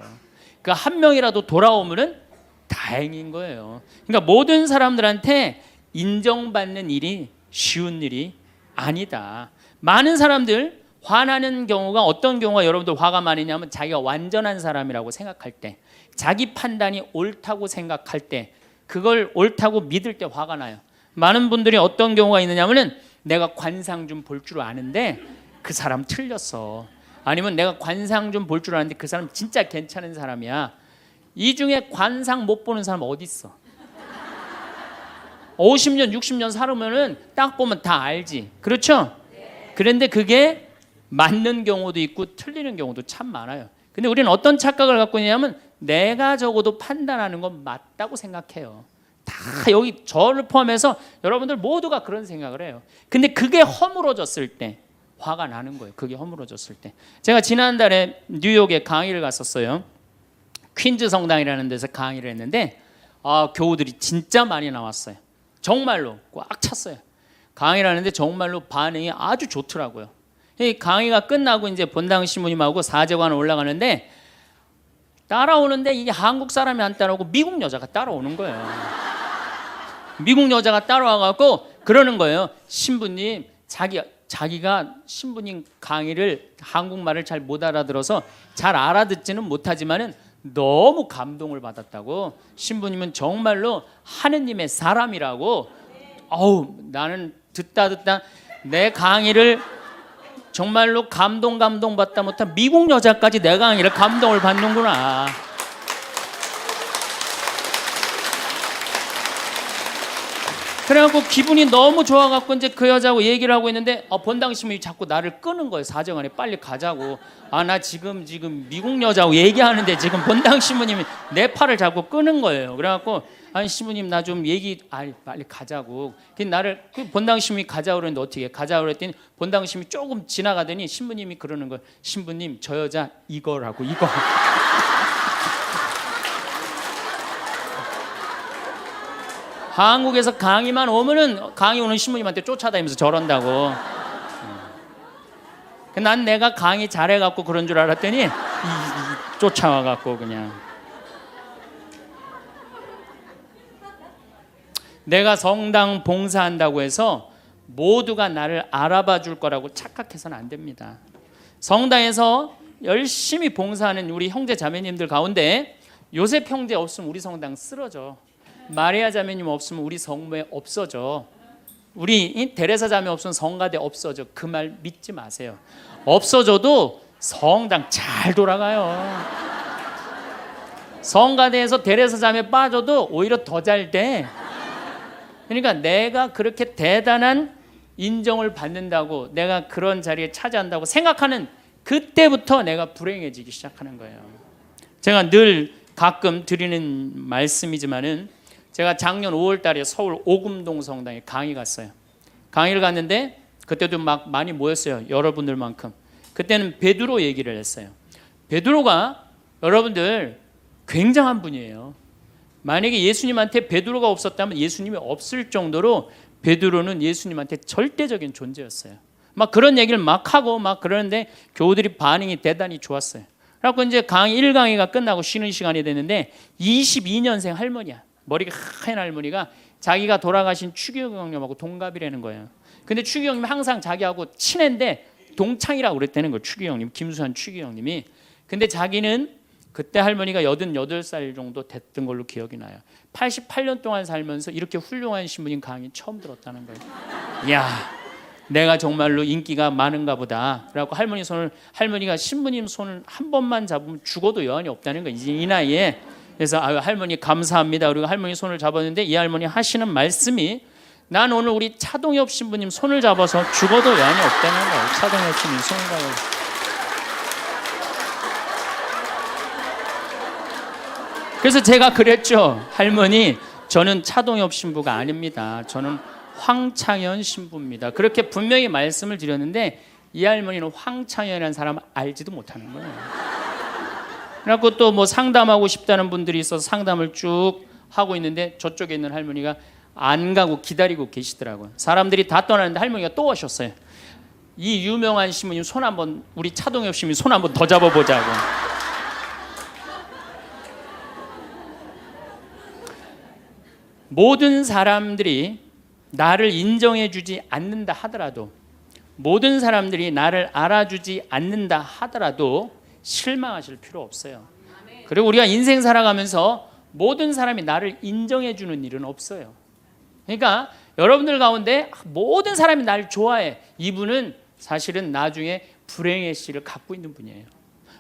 A: 그러니까 1명이라도 돌아오면은 다행인 거예요. 그러니까 모든 사람들한테 인정받는 일이 쉬운 일이 아니다. 많은 사람들 화나는 경우가, 어떤 경우가 여러분들 화가 많으냐면 자기가 완전한 사람이라고 생각할 때, 자기 판단이 옳다고 생각할 때, 그걸 옳다고 믿을 때 화가 나요. 많은 분들이 어떤 경우가 있느냐면은 내가 관상 좀 볼 줄 아는데 그 사람 틀렸어. 아니면 내가 관상 좀 볼 줄 아는데 그 사람 진짜 괜찮은 사람이야. 이 중에 관상 못 보는 사람 어디 있어? 50년 60년 살으면은 딱 보면 다 알지. 그렇죠? 그런데 그게 맞는 경우도 있고 틀리는 경우도 참 많아요. 근데 우리는 어떤 착각을 갖고 있냐면 내가 적어도 판단하는 건 맞다고 생각해요. 다 여기 저를 포함해서 여러분들 모두가 그런 생각을 해요. 근데 그게 허물어졌을 때 화가 나는 거예요. 그게 허물어졌을 때. 제가 지난달에 뉴욕에 강의를 갔었어요. 퀸즈 성당이라는 데서 강의를 했는데 교우들이 진짜 많이 나왔어요. 정말로 꽉 찼어요. 강의를 하는데 정말로 반응이 아주 좋더라고요. 이 강의가 끝나고 이제 본당 신부님하고 사제관 올라가는데 따라오는데 이게 한국 사람이 안 따라오고 미국 여자가 따라오는 거예요. 미국 여자가 따라와갖고 그러는 거예요. 신부님, 자기가 신부님 강의를 한국말을 잘 못 알아들어서 잘 알아듣지는 못하지만은 너무 감동을 받았다고. 신부님은 정말로 하느님의 사람이라고. 나는 듣다 내 강의를 정말로 감동받다 못한 미국 여자까지 내 강의를 감동을 받는구나. 그래갖고 기분이 너무 좋아갖고 이제 그 여자하고 얘기를 하고 있는데 본당 신부님이 자꾸 나를 끄는 거예요. 사정안에 빨리 가자고. 나 지금 미국 여자하고 얘기하는데 지금 본당 신부님이 내 팔을 자꾸 끄는 거예요. 그래갖고 아니 신부님 나 좀 빨리 가자고. 나를 본당 신부님이 가자고 그랬는데 어떻게 가자고 그랬더니 본당 신부님이 조금 지나가더니 신부님이 그러는 거예요. 신부님 저 여자 이거라고 이거. 한국에서 강의만 오면은 강의 오는 신부님한테 쫓아다니면서 저런다고. 난 내가 강의 잘해갖고 그런 줄 알았더니 쫓아와갖고 그냥. 내가 성당 봉사한다고 해서 모두가 나를 알아봐 줄 거라고 착각해서는 안 됩니다. 성당에서 열심히 봉사하는 우리 형제 자매님들 가운데 요셉 형제 없으면 우리 성당 쓰러져. 마리아 자매님 없으면 우리 성모에 없어져. 우리 데레사 자매 없으면 성가대 없어져. 그 말 믿지 마세요. 없어져도 성당 잘 돌아가요. 성가대에서 데레사 자매 빠져도 오히려 더 잘 돼. 그러니까 내가 그렇게 대단한 인정을 받는다고 내가 그런 자리에 차지한다고 생각하는 그때부터 내가 불행해지기 시작하는 거예요. 제가 늘 가끔 드리는 말씀이지만은 제가 작년 5월 달에 서울 오금동 성당에 강의 갔어요. 강의를 갔는데 그때도 막 많이 모였어요. 여러분들만큼. 그때는 베드로 얘기를 했어요. 베드로가 여러분들 굉장한 분이에요. 만약에 예수님한테 베드로가 없었다면 예수님이 없을 정도로 베드로는 예수님한테 절대적인 존재였어요. 막 그런 얘기를 막 하고 막 그러는데 교우들이 반응이 대단히 좋았어요. 그래서 이제 강의 1강의가 끝나고 쉬는 시간이 됐는데 22년생 할머니야. 머리가 하얀 할머니가 자기가 돌아가신 추기영 형님하고 동갑이라는 거예요. 근데 추기영 형님이 항상 자기하고 친한데 동창이라고 그랬다는 거예요. 추기영 형님, 김수환 추기영 형님이. 근데 자기는 그때 할머니가 88살 정도 됐던 걸로 기억이 나요. 88년 동안 살면서 이렇게 훌륭한 신부님 강의 처음 들었다는 거예요. 이야, 내가 정말로 인기가 많은가 보다. 그래갖고 할머니가 신부님 손을 한 번만 잡으면 죽어도 여한이 없다는 거예요. 이제 이 나이에. 그래서 할머니 감사합니다. 그리고 할머니 손을 잡았는데 이 할머니 하시는 말씀이 난 오늘 우리 차동엽 신부님 손을 잡아서 죽어도 여한이 없다는 거예요. 차동엽 신부님 손을 잡아서. 그래서 제가 그랬죠. 할머니 저는 차동엽 신부가 아닙니다. 저는 황창현 신부입니다. 그렇게 분명히 말씀을 드렸는데 이 할머니는 황창현이라는 사람을 알지도 못하는 거예요. 그래갖고 또 뭐 상담하고 싶다는 분들이 있어서 상담을 쭉 하고 있는데 저쪽에 있는 할머니가 안 가고 기다리고 계시더라고요. 사람들이 다 떠나는데 할머니가 또 오셨어요. 이 유명한 신부님 손 한번 우리 차동엽 신부님 손 한번 더 잡아보자고. 모든 사람들이 나를 인정해주지 않는다 하더라도 모든 사람들이 나를 알아주지 않는다 하더라도 실망하실 필요 없어요. 그리고 우리가 인생 살아가면서 모든 사람이 나를 인정해 주는 일은 없어요. 그러니까 여러분들 가운데 모든 사람이 나를 좋아해. 이분은 사실은 나중에 불행의 씨를 갖고 있는 분이에요.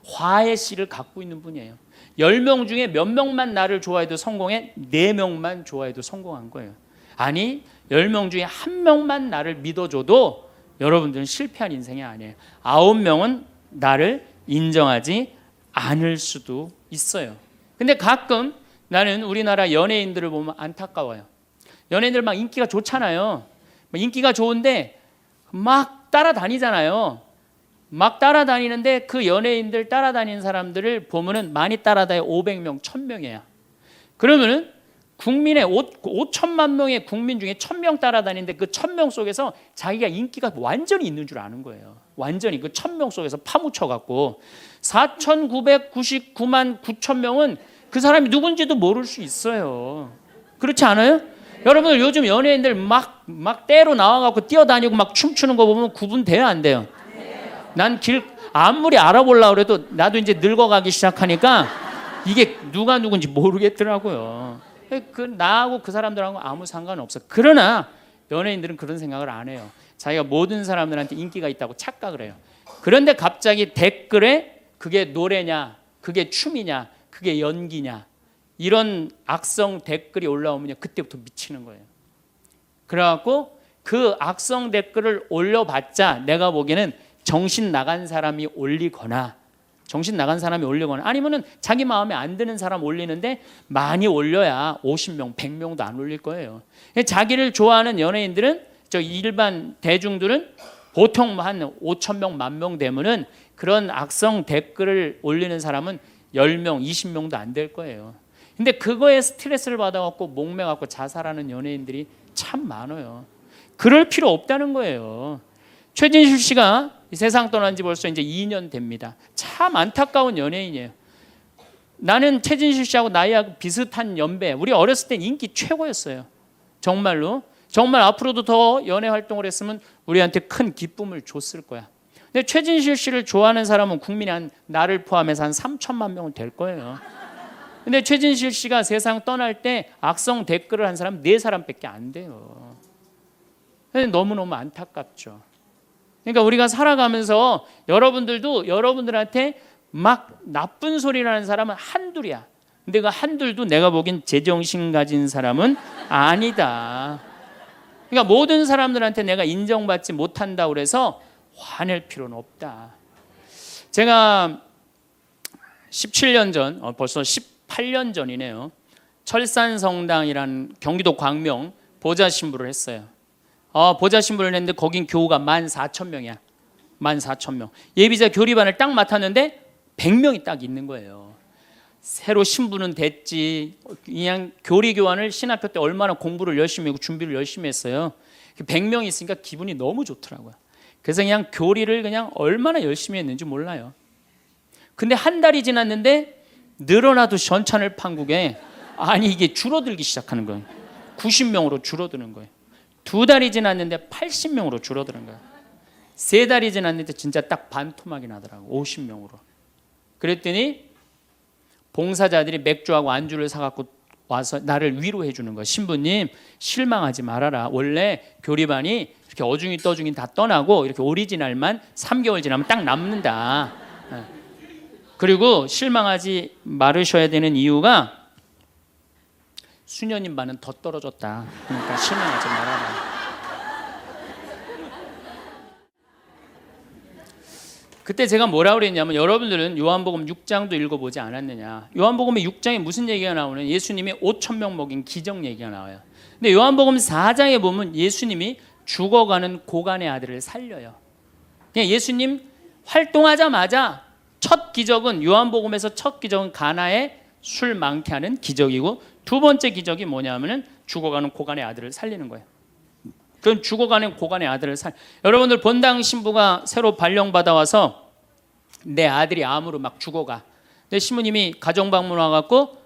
A: 화의 씨를 갖고 있는 분이에요. 10명 중에 몇 명만 나를 좋아해도 성공해? 4명만 좋아해도 성공한 거예요. 아니 10명 중에 1명만 나를 믿어줘도 여러분들은 실패한 인생이 아니에요. 9명은 나를 인정하지 않을 수도 있어요. 근데 가끔 나는 우리나라 연예인들을 보면 안타까워요. 연예인들 막 인기가 좋잖아요. 인기가 좋은데 막 따라다니잖아요. 막 따라다니는데 그 연예인들 따라다니는 사람들을 보면은 많이 따라다녀 500명, 1000명이야. 그러면은 국민의 5천만 명의 국민 중에 1000명 따라다니는데 그 1000명 속에서 자기가 인기가 완전히 있는 줄 아는 거예요. 완전히 그 1000명 속에서 파묻혀 갖고 4999만 9천 명은 그 사람이 누군지도 모를 수 있어요. 그렇지 않아요? 여러분들 요즘 연예인들 막 때로 나와갖고 뛰어다니고 막 춤추는 거 보면 구분돼요, 안 돼요? 난 아무리 알아보려고 그래도 나도 이제 늙어가기 시작하니까 이게 누가 누군지 모르겠더라고요. 나하고 그 사람들하고 아무 상관없어. 그러나 연예인들은 그런 생각을 안 해요. 자기가 모든 사람들한테 인기가 있다고 착각을 해요. 그런데 갑자기 댓글에 그게 노래냐, 그게 춤이냐, 그게 연기냐 이런 악성 댓글이 올라오면 그때부터 미치는 거예요. 그래갖고 그 악성 댓글을 올려봤자 내가 보기에는 정신 나간 사람이 올리거나 아니면은 자기 마음에 안 드는 사람 올리는데 많이 올려야 50명, 100명도 안 올릴 거예요. 자기를 좋아하는 연예인들은 일반 대중들은 보통 한 5,000명, 10,000명 되면은 그런 악성 댓글을 올리는 사람은 10명, 20명도 안 될 거예요. 근데 그거에 스트레스를 받아갖고 목매갖고 자살하는 연예인들이 참 많아요. 그럴 필요 없다는 거예요. 최진실 씨가 이 세상 떠난 지 벌써 이제 2년 됩니다. 참 안타까운 연예인이에요. 나는 최진실 씨하고 나이하고 비슷한 연배. 우리 어렸을 땐 인기 최고였어요. 정말로. 정말 앞으로도 더 연애 활동을 했으면 우리한테 큰 기쁨을 줬을 거야. 근데 최진실 씨를 좋아하는 사람은 국민이 나를 포함해서 한 3천만 명은 될 거예요. 근데 최진실 씨가 세상 떠날 때 악성 댓글을 한 사람 4사람밖에 안 돼요. 너무너무 안타깝죠. 그러니까 우리가 살아가면서 여러분들도 여러분들한테 막 나쁜 소리를 하는 사람은 한둘이야. 근데 그 한둘도 내가 보기엔 제정신 가진 사람은 아니다. 그러니까 모든 사람들한테 내가 인정받지 못한다고 그래서 화낼 필요는 없다. 제가 17년 전, 벌써 18년 전이네요. 철산성당이라는 경기도 광명 보좌 신부를 했어요. 보좌 신부를 했는데 거긴 교우가 14,000명이야. 14,000명. 예비자 교리반을 딱 맡았는데 100명이 딱 있는 거예요. 새로 신부는 됐지. 그냥 교리 교환을 신학교 때 얼마나 공부를 열심히 하고 준비를 열심히 했어요. 100명이 있으니까 기분이 너무 좋더라고요. 그래서 그냥 교리를 그냥 얼마나 열심히 했는지 몰라요. 근데 한 달이 지났는데 늘어나도 전찬을 판국에 이게 줄어들기 시작하는 거예요. 90명으로 줄어드는 거예요. 2달이 지났는데 80명으로 줄어드는 거예요. 3달이 지났는데 진짜 딱 반토막이 나더라고. 50명으로. 그랬더니 봉사자들이 맥주하고 안주를 사갖고 와서 나를 위로해 주는 거예요. 신부님 실망하지 말아라. 원래 교리반이 이렇게 어중이 떠중이 다 떠나고 이렇게 오리지널만 3개월 지나면 딱 남는다. 그리고 실망하지 말으셔야 되는 이유가 수녀님 반은 더 떨어졌다. 그러니까 실망하지 말아라. 그때 제가 뭐라고 그랬냐면 여러분들은 요한복음 6장도 읽어보지 않았느냐. 요한복음의 6장에 무슨 얘기가 나오는 예수님이 5,000명 먹인 기적 얘기가 나와요. 근데 요한복음 4장에 보면 예수님이 죽어가는 고간의 아들을 살려요. 그냥 예수님 활동하자마자 첫 기적은 요한복음에서 첫 기적은 가나에 술 많게 하는 기적이고 두 번째 기적이 뭐냐면은 죽어가는 고간의 아들을 살리는 거예요. 그럼 죽어가는 고간의 아들을 여러분들 본당 신부가 새로 발령받아 와서 내 아들이 암으로 막 죽어가. 근데 신부님이 가정 방문 와갖고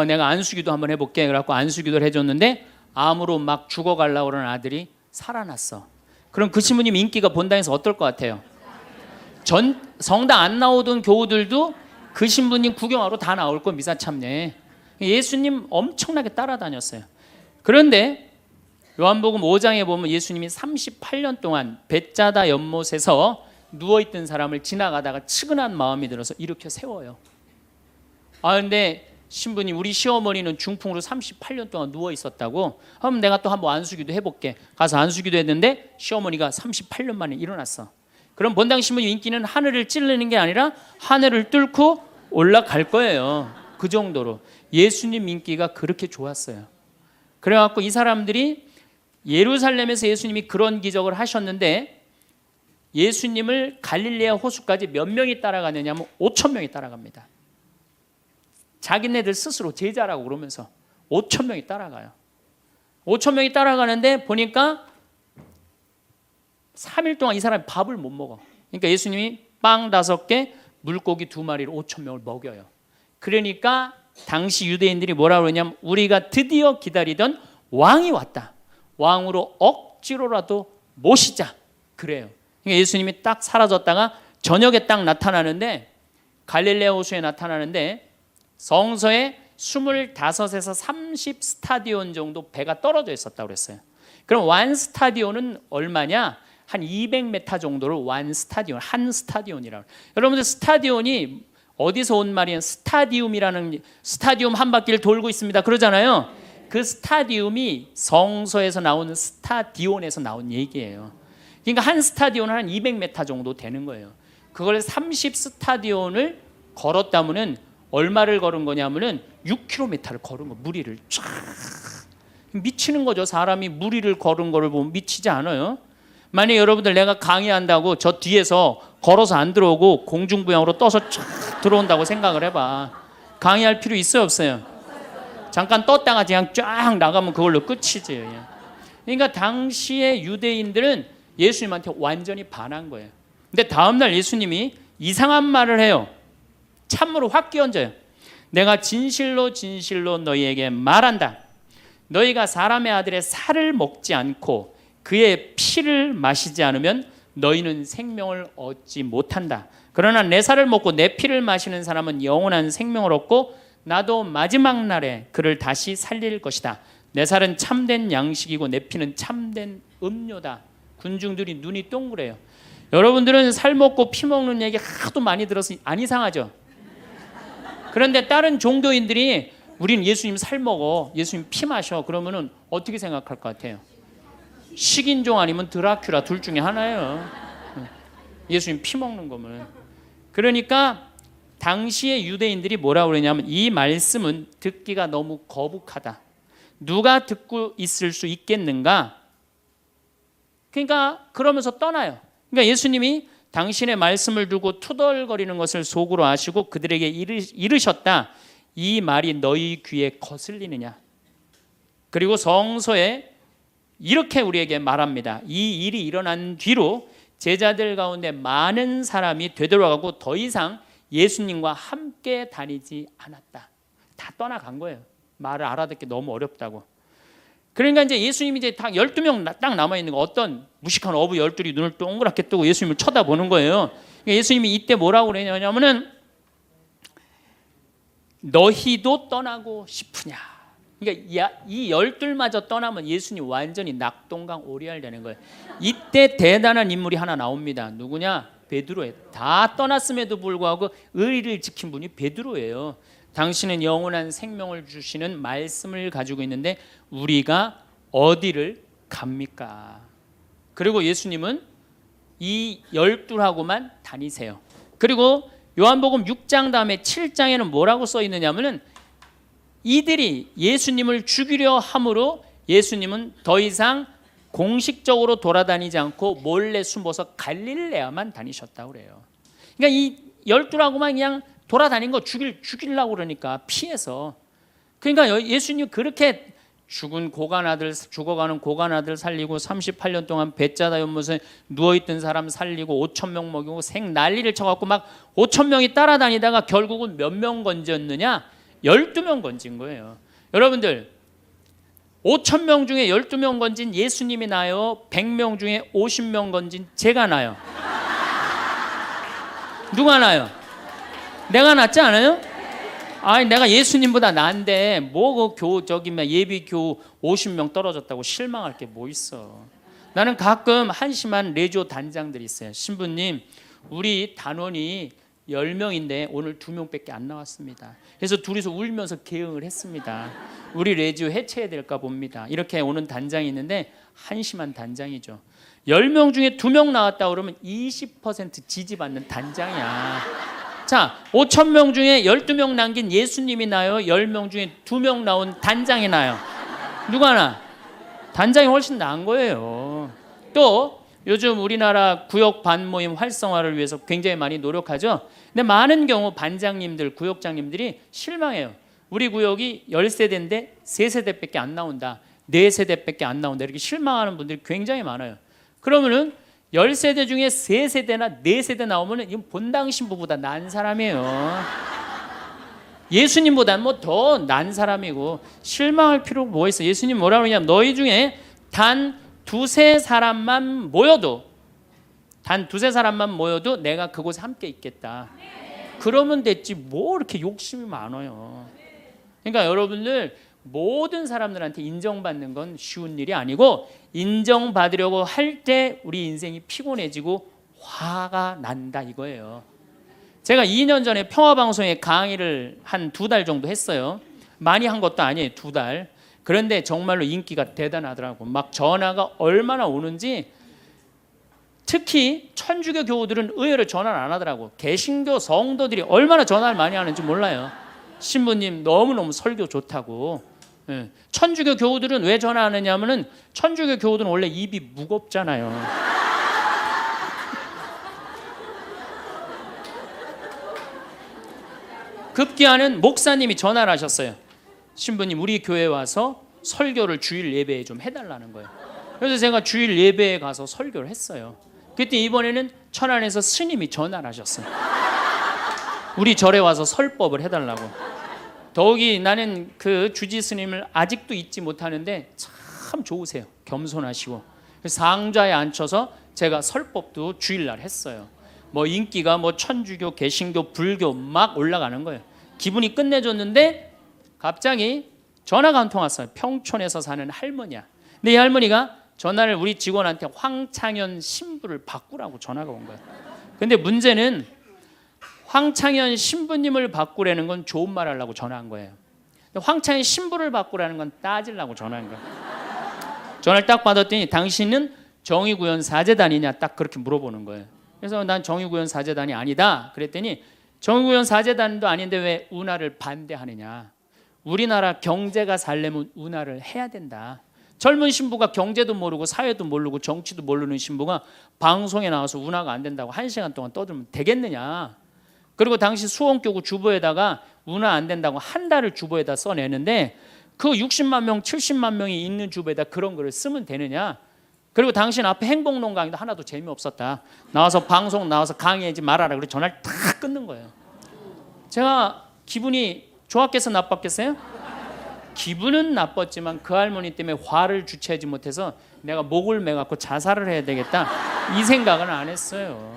A: 내가 안수기도 한번 해볼게. 그래갖고 안수기도를 해줬는데 암으로 막 죽어가려고 그러는 아들이 살아났어. 그럼 그 신부님 인기가 본당에서 어떨 것 같아요? 성당 안 나오던 교우들도 그 신부님 구경하러 다 나올 거 미사 참례. 예수님 엄청나게 따라다녔어요. 그런데 요한복음 5장에 보면 예수님이 38년 동안 벳자다 연못에서 누워있던 사람을 지나가다가 측은한 마음이 들어서 일으켜 세워요. 근데 신부님, 우리 시어머니는 중풍으로 38년 동안 누워 있었다고. 그럼 내가 또 한번 안수기도 해볼게. 가서 안수기도 했는데 시어머니가 38년 만에 일어났어. 그럼 본당 신부님 인기는 하늘을 찌르는 게 아니라 하늘을 뚫고 올라갈 거예요. 그 정도로 예수님 인기가 그렇게 좋았어요. 그래갖고 이 사람들이 예루살렘에서 예수님이 그런 기적을 하셨는데 예수님을 갈릴레아 호수까지 몇 명이 따라가느냐면 5천 명이 따라갑니다. 자기네들 스스로 제자라고 그러면서 5천 명이 따라가요. 5천 명이 따라가는데 보니까 3일 동안 이 사람이 밥을 못 먹어. 그러니까 예수님이 빵 5개, 물고기 2마리로 5천 명을 먹여요. 그러니까 당시 유대인들이 뭐라고 그러냐면 우리가 드디어 기다리던 왕이 왔다. 왕으로 억지로라도 모시자. 그래요. 그러니까 예수님이 딱 사라졌다가 저녁에 딱 나타나는데 갈릴레아 호수에 나타나는데 성서에 25에서 30 스타디온 정도 배가 떨어져 있었다고 그랬어요. 그럼 완 스타디온은 얼마냐? 한 200m 정도를 완 스타디온, 한 스타디온이라고. 여러분들 스타디온이 어디서 온 말이에요? 스타디움이라는 스타디움 한 바퀴를 돌고 있습니다. 그러잖아요. 그 스타디움이 성서에서 나오는 스타디온에서 나온 얘기예요. 그러니까 한 스타디온은 한 200m 정도 되는 거예요. 그걸 30 스타디온을 걸었다면은 얼마를 걸은 거냐면은 6km를 걸은 거, 무리를 쫙. 미치는 거죠. 사람이 무리를 걸은 거를 보면 미치지 않아요. 만약 여러분들 내가 강의한다고 저 뒤에서 걸어서 안 들어오고 공중부양으로 떠서 쫙 들어온다고 생각을 해봐. 강의할 필요 있어요, 없어요? 잠깐 떴다가 그냥 쫙 나가면 그걸로 끝이지. 그러니까 당시의 유대인들은 예수님한테 완전히 반한 거예요. 근데 다음날 예수님이 이상한 말을 해요. 참으로 확 끼얹어요. 내가 진실로 진실로 너희에게 말한다. 너희가 사람의 아들의 살을 먹지 않고 그의 피를 마시지 않으면 너희는 생명을 얻지 못한다. 그러나 내 살을 먹고 내 피를 마시는 사람은 영원한 생명을 얻고 나도 마지막 날에 그를 다시 살릴 것이다. 내 살은 참된 양식이고 내 피는 참된 음료다. 군중들이 눈이 동그래요. 여러분들은 살 먹고 피 먹는 얘기 하도 많이 들어서 안 이상하죠? 그런데 다른 종교인들이 우리는 예수님 살 먹어, 예수님 피 마셔 그러면은 어떻게 생각할 것 같아요? 식인종 아니면 드라큘라 둘 중에 하나예요. 예수님 피 먹는 거면. 그러니까 당시의 유대인들이 뭐라고 그러냐면 이 말씀은 듣기가 너무 거북하다. 누가 듣고 있을 수 있겠는가? 그러니까 그러면서 떠나요. 그러니까 예수님이 당신의 말씀을 두고 투덜거리는 것을 속으로 아시고 그들에게 이르셨다. 이 말이 너희 귀에 거슬리느냐? 그리고 성서에 이렇게 우리에게 말합니다. 이 일이 일어난 뒤로 제자들 가운데 많은 사람이 되돌아가고 더 이상 예수님과 함께 다니지 않았다. 다 떠나간 거예요. 말을 알아듣기 너무 어렵다고. 그러니까 이제 예수님이 이제 딱 12명 딱 남아있는 거, 어떤 무식한 어부 12이 눈을 동그랗게 뜨고 예수님을 쳐다보는 거예요. 그러니까 예수님이 이때 뭐라고 그러냐면은 너희도 떠나고 싶으냐. 그러니까 이 12마저 떠나면 예수님 완전히 낙동강 오리알 되는 거예요. 이때 대단한 인물이 하나 나옵니다. 누구냐? 베드로예요. 다 떠났음에도 불구하고 의리를 지킨 분이 베드로예요. 당신은 영원한 생명을 주시는 말씀을 가지고 있는데 우리가 어디를 갑니까? 그리고 예수님은 이 12하고만 다니세요. 그리고 요한복음 6장 다음에 7장에는 뭐라고 써 있느냐면은 이들이 예수님을 죽이려 함으로 예수님은 더 이상 공식적으로 돌아다니지 않고 몰래 숨어서 갈릴레아만 다니셨다고 그래요. 그러니까 이 12하고만 그냥 돌아다닌 거 죽이려고 그러니까 피해서. 그러니까 예수님 그렇게 죽어가는 고간 아들 살리고 38년 동안 배짜다 연못에 누워있던 사람 살리고 5천 명 먹이고 생 난리를 쳐갖고 막 5천 명이 따라다니다가 결국은 몇 명 건졌느냐? 12명 건진 거예요. 여러분들 5천 명 중에 12명 건진 예수님이 나요? 100명 중에 50명 건진 제가 나요? 누가 나요? 내가 낫지 않아요? 아니 내가 예수님보다 나은데 뭐 그 예비교 50명 떨어졌다고 실망할 게 뭐 있어. 나는 가끔 한심한 레지오 단장들이 있어요. 신부님, 우리 단원이 10명인데 오늘 2명밖에 안 나왔습니다. 그래서 둘이서 울면서 개응을 했습니다. 우리 레지오 해체해야 될까 봅니다. 이렇게 오는 단장이 있는데 한심한 단장이죠. 10명 중에 2명 나왔다 그러면 20% 지지받는 단장이야. 자, 5,000명 중에 12명 남긴 예수님이 나요? 10명 중에 2명 나온 단장이 나요? 누가 나? 단장이 훨씬 나은 거예요. 또 요즘 우리나라 구역 반모임 활성화를 위해서 굉장히 많이 노력하죠. 근데 많은 경우 반장님들, 구역장님들이 실망해요. 우리 구역이 10세대인데 3세대밖에 안 나온다. 4세대밖에 안 나온다. 이렇게 실망하는 분들이 굉장히 많아요. 그러면은 10세대 중에 3세대나 4세대 나오면은 이건 본당 신부보다 난 사람이에요. 예수님보다는 뭐 더 난 사람이고 실망할 필요가 뭐 있어. 예수님 뭐라 그러냐면 너희 중에 단 2-3 사람만 모여도 내가 그곳에 함께 있겠다. 그러면 됐지 뭐 이렇게 욕심이 많아요. 그러니까 여러분들 모든 사람들한테 인정받는 건 쉬운 일이 아니고 인정받으려고 할 때 우리 인생이 피곤해지고 화가 난다 이거예요. 제가 2년 전에 평화방송에 강의를 한 2달 정도 했어요. 많이 한 것도 아니에요. 2달. 그런데 정말로 인기가 대단하더라고. 막 전화가 얼마나 오는지. 특히 천주교 교우들은 의외로 전화를 안 하더라고. 개신교 성도들이 얼마나 전화를 많이 하는지 몰라요. 신부님 너무너무 설교 좋다고. 천주교 교우들은 왜 전화하느냐 하면은 천주교 교우들은 원래 입이 무겁잖아요. 급기야는 목사님이 전화를 하셨어요. 신부님 우리 교회에 와서 설교를 주일 예배에 좀 해달라는 거예요. 그래서 제가 주일 예배에 가서 설교를 했어요. 그때 이번에는 천안에서 스님이 전화를 하셨어요. 우리 절에 와서 설법을 해달라고. 더욱이 나는 그 주지 스님을 아직도 잊지 못하는데 참 좋으세요. 겸손하시고. 상좌에 앉혀서 제가 설법도 주일날 했어요. 뭐 인기가 뭐 천주교, 개신교, 불교 막 올라가는 거예요. 기분이 끝내줬는데 갑자기 전화가 한 통 왔어요. 평촌에서 사는 할머니야. 근데 이 할머니가 전화를 우리 직원한테 황창현 신부를 바꾸라고 전화가 온 거예요. 근데 문제는 황창현 신부님을 바꾸라는 건 좋은 말 하려고 전화한 거예요. 황창현 신부를 바꾸라는 건 따지려고 전화한 거예요. 전화를 딱 받았더니 당신은 정의구현 사제단이냐 딱 그렇게 물어보는 거예요. 그래서 난 정의구현 사제단이 아니다. 그랬더니 정의구현 사제단도 아닌데 왜 운하를 반대하느냐. 우리나라 경제가 살려면 운하를 해야 된다. 젊은 신부가 경제도 모르고 사회도 모르고 정치도 모르는 신부가 방송에 나와서 운하가 안 된다고 1시간 동안 떠들면 되겠느냐. 그리고 당시 수원교구 주보에다가 운하 안 된다고 한 달을 주보에다 써내는데 그 60만 명, 70만 명이 있는 주보에다 그런 거를 쓰면 되느냐. 그리고 당신 앞에 행복론 강의도 하나도 재미없었다. 나와서 방송 나와서 강의하지 말아라. 그래서 전화를 탁 끊는 거예요. 제가 기분이 좋았겠어 나빴겠어요? 기분은 나빴지만 그 할머니 때문에 화를 주체하지 못해서 내가 목을 매갖고 자살을 해야 되겠다 이 생각은 안 했어요.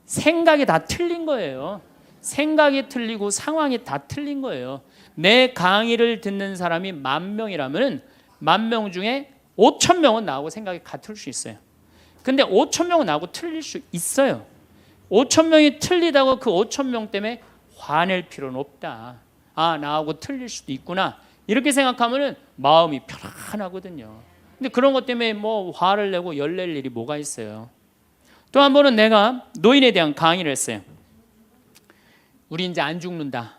A: 생각이 다 틀린 거예요. 생각이 틀리고 상황이 다 틀린 거예요. 내 강의를 듣는 사람이 10,000명이라면 10,000명 중에 5,000명은 나하고 생각이 같을 수 있어요. 근데 5,000명은 나하고 틀릴 수 있어요. 5,000명이 틀리다고 그 5,000명 때문에 화낼 필요는 없다. 아, 나하고 틀릴 수도 있구나. 이렇게 생각하면 마음이 편안하거든요. 근데 그런 것 때문에 뭐 화를 내고 열낼 일이 뭐가 있어요. 또 한 번은 내가 노인에 대한 강의를 했어요. 우리 이제 안 죽는다.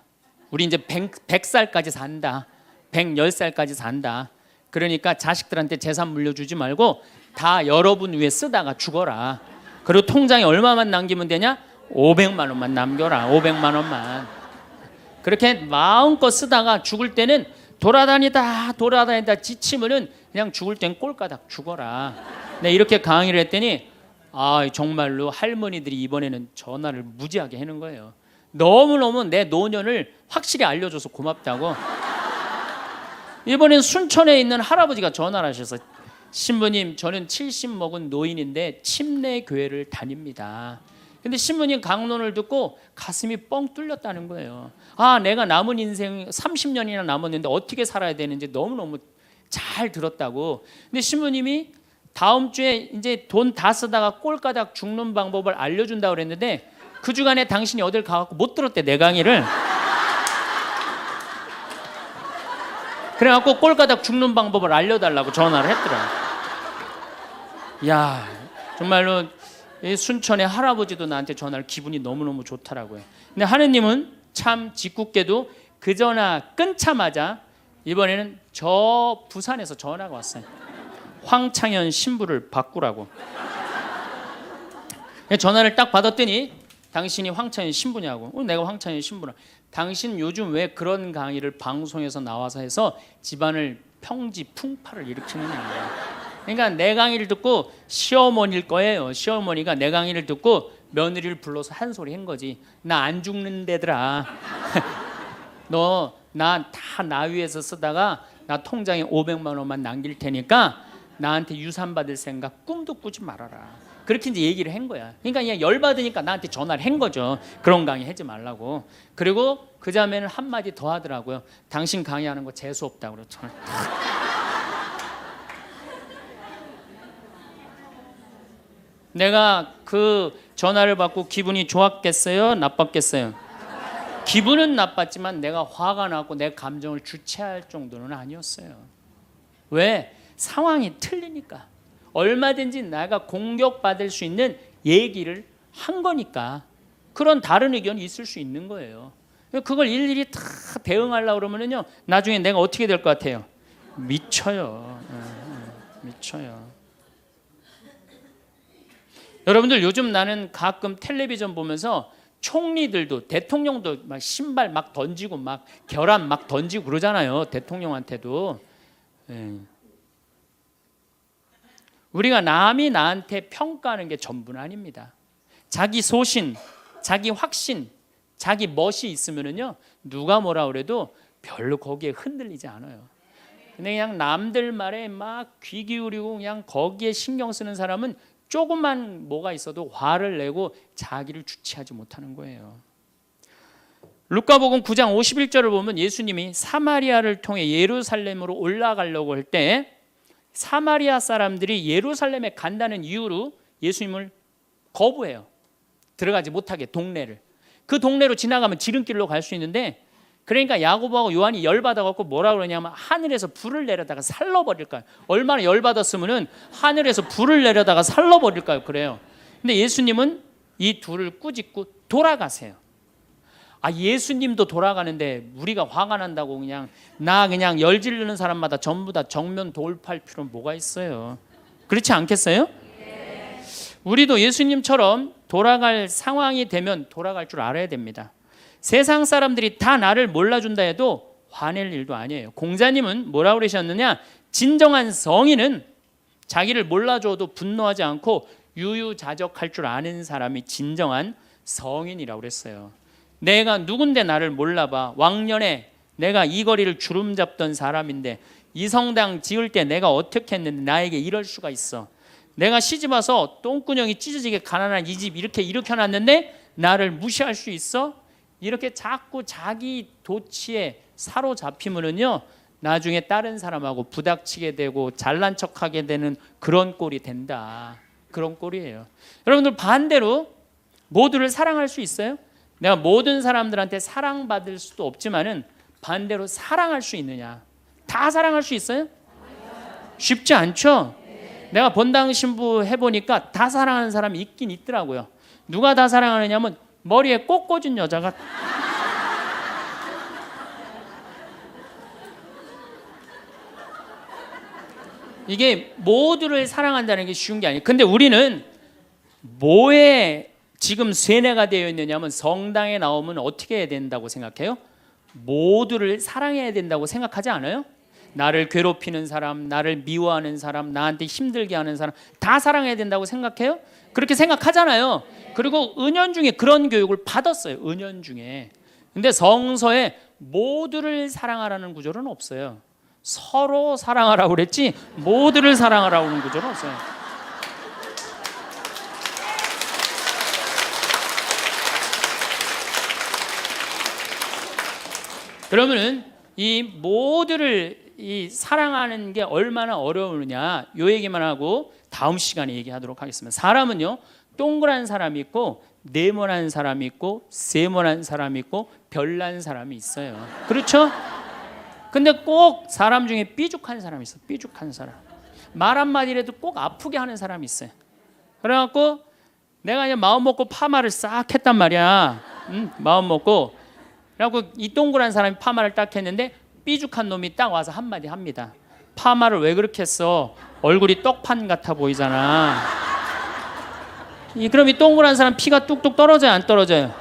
A: 우리 이제 100살까지 산다. 110살까지 산다. 그러니까 자식들한테 재산 물려주지 말고 다 여러분 위해 쓰다가 죽어라. 그리고 통장에 얼마만 남기면 되냐? 500만 원만 남겨라. 500만 원만. 그렇게 마음껏 쓰다가 죽을 때는 돌아다니다 지치면은 그냥 죽을 땐 꼴까닥 죽어라. 네, 이렇게 강의를 했더니 아, 정말로 할머니들이 이번에는 전화를 무지하게 하는 거예요. 너무너무 내 노년을 확실히 알려줘서 고맙다고. 이번엔 순천에 있는 할아버지가 전화를 하셔서 신부님 저는 70 먹은 노인인데 침례교회를 다닙니다. 근데 신부님 강론을 듣고 가슴이 뻥 뚫렸다는 거예요. 아, 내가 남은 인생 30년이나 남았는데 어떻게 살아야 되는지 너무너무 잘 들었다고. 근데 신부님이 다음 주에 이제 돈 다 쓰다가 꼴까닥 죽는 방법을 알려준다고 그랬는데 그 주간에 당신이 어딜 가갖고 못 들었대, 내 강의를. 그래갖고 꼴까닥 죽는 방법을 알려달라고 전화를 했더라. 야, 정말로 이 순천의 할아버지도 나한테 전화를, 기분이 너무너무 좋더라고요. 근데 하느님은 참 짓궂게도 그 전화 끊자마자 이번에는 저 부산에서 전화가 왔어요. 황창현 신부를 바꾸라고. 전화를 딱 받았더니 당신이 황창현 신부냐고. 내가 황창현 신부라. 당신 요즘 왜 그런 강의를 방송에서 나와서 해서 집안을 평지 풍파를 일으키느냐. 그러니까 내 강의를 듣고 시어머니일 거예요. 시어머니가 내 강의를 듣고 며느리를 불러서 한 소리 한 거지. 나 안 죽는데더라. 너 나 다 나위에서 쓰다가 나 통장에 500만 원만 남길 테니까 나한테 유산 받을 생각 꿈도 꾸지 말아라. 그렇게 이제 얘기를 한 거야. 그러니까 그냥 열받으니까 나한테 전화를 한 거죠. 그런 강의 하지 말라고. 그리고 그 자매는 한마디 더 하더라고요. 당신 강의하는 거 재수 없다고 그러죠. 내가 그 전화를 받고 기분이 좋았겠어요? 나빴겠어요? 기분은 나빴지만 내가 화가 나고 내 감정을 주체할 정도는 아니었어요. 왜? 상황이 틀리니까. 얼마든지 내가 공격받을 수 있는 얘기를 한 거니까. 그런 다른 의견이 있을 수 있는 거예요. 그걸 일일이 다 대응하려고 그러면요, 나중에 내가 어떻게 될 것 같아요? 미쳐요. 미쳐요. 여러분들, 요즘 나는 가끔 텔레비전 보면서 총리들도, 대통령도 막 신발 막 던지고 막 결함 막 던지고 그러잖아요. 대통령한테도. 우리가 남이 나한테 평가하는 게 전부는 아닙니다. 자기 소신, 자기 확신, 자기 멋이 있으면은요, 누가 뭐라 그래도 별로 거기에 흔들리지 않아요. 근데 그냥 남들 말에 막 귀 기울이고 그냥 거기에 신경 쓰는 사람은 조금만 뭐가 있어도 화를 내고 자기를 주체하지 못하는 거예요. 루카복음 9장 51절을 보면 예수님이 사마리아를 통해 예루살렘으로 올라가려고 할 때 사마리아 사람들이 예루살렘에 간다는 이유로 예수님을 거부해요. 들어가지 못하게, 동네를. 그 동네로 지나가면 지름길로 갈 수 있는데, 그러니까 야고보하고 요한이 열받아갖고 뭐라 그러냐면 하늘에서 불을 내려다가 살러버릴까요? 얼마나 열받았으면은 하늘에서 불을 내려다가 살러버릴까요? 그래요. 근데 예수님은 이 둘을 꾸짖고 돌아가세요. 아, 예수님도 돌아가는데 우리가 화가 난다고 그냥 열지르는 사람마다 전부 다 정면 돌파할 필요는 뭐가 있어요? 그렇지 않겠어요? 우리도 예수님처럼 돌아갈 상황이 되면 돌아갈 줄 알아야 됩니다. 세상 사람들이 다 나를 몰라준다 해도 화낼 일도 아니에요. 공자님은 뭐라고 그러셨느냐? 진정한 성인은 자기를 몰라줘도 분노하지 않고 유유자적할 줄 아는 사람이 진정한 성인이라고 그랬어요. 내가 누군데 나를 몰라봐. 왕년에 내가 이 거리를 주름 잡던 사람인데 이 성당 지을 때 내가 어떻게 했는데 나에게 이럴 수가 있어. 내가 시집와서 똥구녕이 찢어지게 가난한 이 집 이렇게 일으켜놨는데 나를 무시할 수 있어? 이렇게 자꾸 자기 도취에 사로잡히면은요, 나중에 다른 사람하고 부닥치게 되고 잘난 척하게 되는 그런 꼴이 된다. 그런 꼴이에요. 여러분들, 반대로 모두를 사랑할 수 있어요? 내가 모든 사람들한테 사랑받을 수도 없지만은 반대로 사랑할 수 있느냐? 다 사랑할 수 있어요? 쉽지 않죠? 내가 본당 신부 해보니까 다 사랑하는 사람이 있긴 있더라고요. 누가 다 사랑하느냐면 머리에 꽃 꽂은 여자가 이게 모두를 사랑한다는 게 쉬운 게 아니에요. 근데 우리는 뭐에 지금 세뇌가 되어 있느냐면 성당에 나오면 어떻게 해야 된다고 생각해요? 모두를 사랑해야 된다고 생각하지 않아요? 나를 괴롭히는 사람, 나를 미워하는 사람, 나한테 힘들게 하는 사람 다 사랑해야 된다고 생각해요? 그렇게 생각하잖아요. 그리고 은연중에 그런 교육을 받았어요. 은연중에. 근데 성서에 모두를 사랑하라는 구절은 없어요. 서로 사랑하라고 그랬지 모두를 사랑하라고 하는 구절은 없어요. 그러면은 이 모두를 이 사랑하는 게 얼마나 어려우냐 요 얘기만 하고 다음 시간에 얘기하도록 하겠습니다. 사람은요 동그란 사람이 있고 네모난 사람이 있고 세모난 사람이 있고 별난 사람이 있어요. 그렇죠? 근데 꼭 사람 중에 삐죽한 사람이 있어요. 삐죽한 사람. 말 한마디라도 꼭 아프게 하는 사람이 있어요. 그래갖고 내가 이제 마음 먹고 파마를 싹 했단 말이야. 마음 먹고. 그래갖고 이 동그란 사람이 파마를 딱 했는데 삐죽한 놈이 딱 와서 한마디 합니다. 파마를 왜 그렇게 했어? 얼굴이 떡판 같아 보이잖아. 그럼 이 동그란 사람 피가 뚝뚝 떨어져요? 안 떨어져요?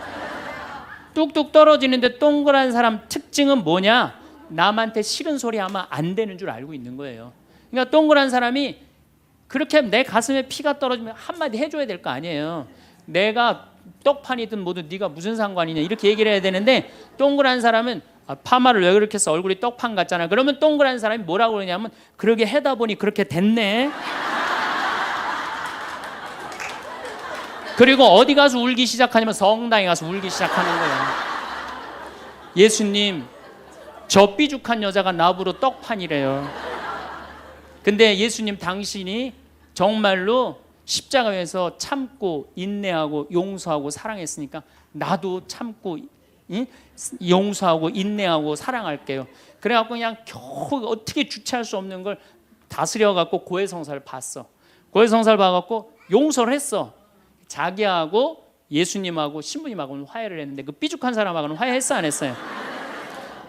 A: 뚝뚝 떨어지는데 동그란 사람 특징은 뭐냐? 남한테 싫은 소리 하면 안 되는 줄 알고 있는 거예요. 그러니까 동그란 사람이 그렇게 내 가슴에 피가 떨어지면 한마디 해줘야 될 거 아니에요. 내가 떡판이든 뭐든 네가 무슨 상관이냐 이렇게 얘기를 해야 되는데 동그란 사람은 파마를 왜 그렇게 해서 얼굴이 떡판 같잖아. 그러면 동그란 사람이 뭐라고 그러냐면 그러게 해다 보니 그렇게 됐네. 그리고 어디 가서 울기 시작하냐면 성당에 가서 울기 시작하는 거예요. 예수님, 저 삐죽한 여자가 나보러 떡판이래요. 근데 예수님 당신이 정말로 십자가에서 참고 인내하고 용서하고 사랑했으니까 나도 참고 용서하고 인내하고 사랑할게요. 그래갖고 그냥 겨우 어떻게 주체할 수 없는 걸 다스려갖고 고해성사를 봤어. 고해성사를 봐갖고 용서를 했어. 자기하고 예수님하고 신부님하고는 화해를 했는데 그 삐죽한 사람하고는 화해했어 안 했어요?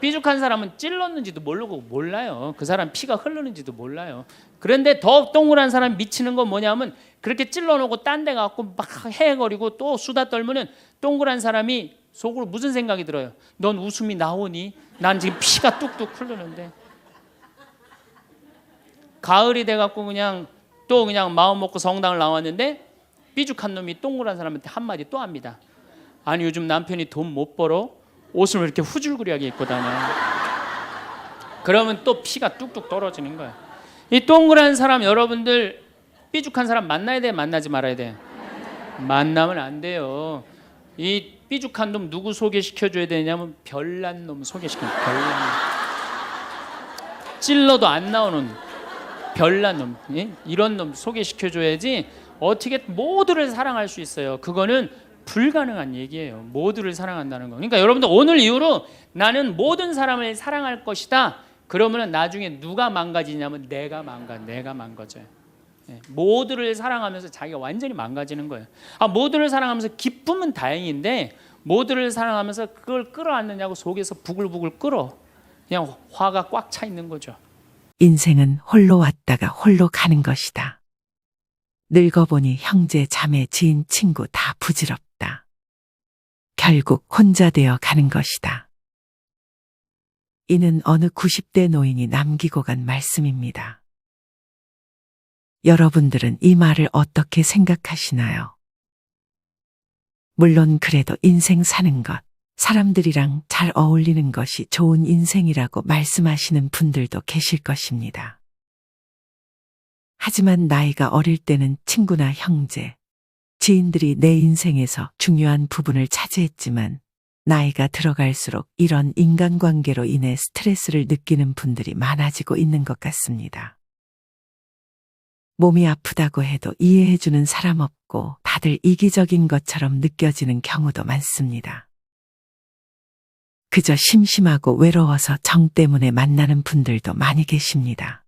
A: 삐죽한 사람은 찔렀는지도 모르고 몰라요. 그 사람 피가 흐르는지도 몰라요. 그런데 더 동그란 사람 미치는 건 뭐냐면 그렇게 찔러놓고 딴 데 가고 막 헤헤거리고 또 수다 떨면은 동그란 사람이 속으로 무슨 생각이 들어요? 넌 웃음이 나오니? 난 지금 피가 뚝뚝 흐르는데. 가을이 돼갖고 그냥 또 그냥 마음 먹고 성당을 나왔는데 삐죽한 놈이 동그란 사람한테 한마디 또 합니다. 아니 요즘 남편이 돈 못 벌어? 옷을 왜 이렇게 후줄그리하게 입고 다녀? 그러면 또 피가 뚝뚝 떨어지는 거야. 이 동그란 사람 여러분들 삐죽한 사람 만나야 돼? 만나지 말아야 돼? 만나면 안 돼요. 이 삐죽한 놈 누구 소개시켜줘야 되냐면 별난 놈 소개시켜요. 별난 놈. 찔러도 안 나오는 별난 놈. 이런 놈 소개시켜줘야지 어떻게 모두를 사랑할 수 있어요. 그거는 불가능한 얘기예요. 모두를 사랑한다는 거. 그러니까 여러분들 오늘 이후로 나는 모든 사람을 사랑할 것이다. 그러면 나중에 누가 망가지냐면 내가 망가져요. 모두를 사랑하면서 자기가 완전히 망가지는 거예요. 모두를 사랑하면서 기쁨은 다행인데 모두를 사랑하면서 그걸 끌어안느냐고 속에서 부글부글 끓어. 그냥 화가 꽉 차 있는 거죠.
B: 인생은 홀로 왔다가 홀로 가는 것이다. 늙어보니 형제, 자매, 지인, 친구 다 부질없다. 결국 혼자 되어 가는 것이다. 이는 어느 90대 노인이 남기고 간 말씀입니다. 여러분들은 이 말을 어떻게 생각하시나요? 물론 그래도 인생 사는 것, 사람들이랑 잘 어울리는 것이 좋은 인생이라고 말씀하시는 분들도 계실 것입니다. 하지만 나이가 어릴 때는 친구나 형제, 지인들이 내 인생에서 중요한 부분을 차지했지만 나이가 들어갈수록 이런 인간관계로 인해 스트레스를 느끼는 분들이 많아지고 있는 것 같습니다. 몸이 아프다고 해도 이해해주는 사람 없고 다들 이기적인 것처럼 느껴지는 경우도 많습니다. 그저 심심하고 외로워서 정 때문에 만나는 분들도 많이 계십니다.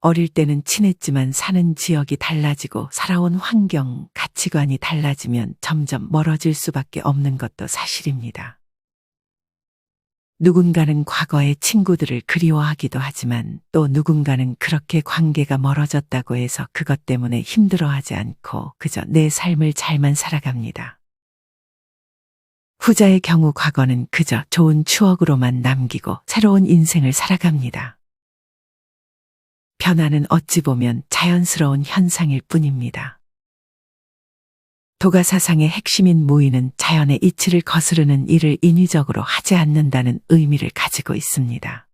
B: 어릴 때는 친했지만 사는 지역이 달라지고 살아온 환경, 가치관이 달라지면 점점 멀어질 수밖에 없는 것도 사실입니다. 누군가는 과거의 친구들을 그리워하기도 하지만 또 누군가는 그렇게 관계가 멀어졌다고 해서 그것 때문에 힘들어하지 않고 그저 내 삶을 잘만 살아갑니다. 후자의 경우 과거는 그저 좋은 추억으로만 남기고 새로운 인생을 살아갑니다. 변화는 어찌 보면 자연스러운 현상일 뿐입니다. 도가사상의 핵심인 무의는 자연의 이치를 거스르는 일을 인위적으로 하지 않는다는 의미를 가지고 있습니다.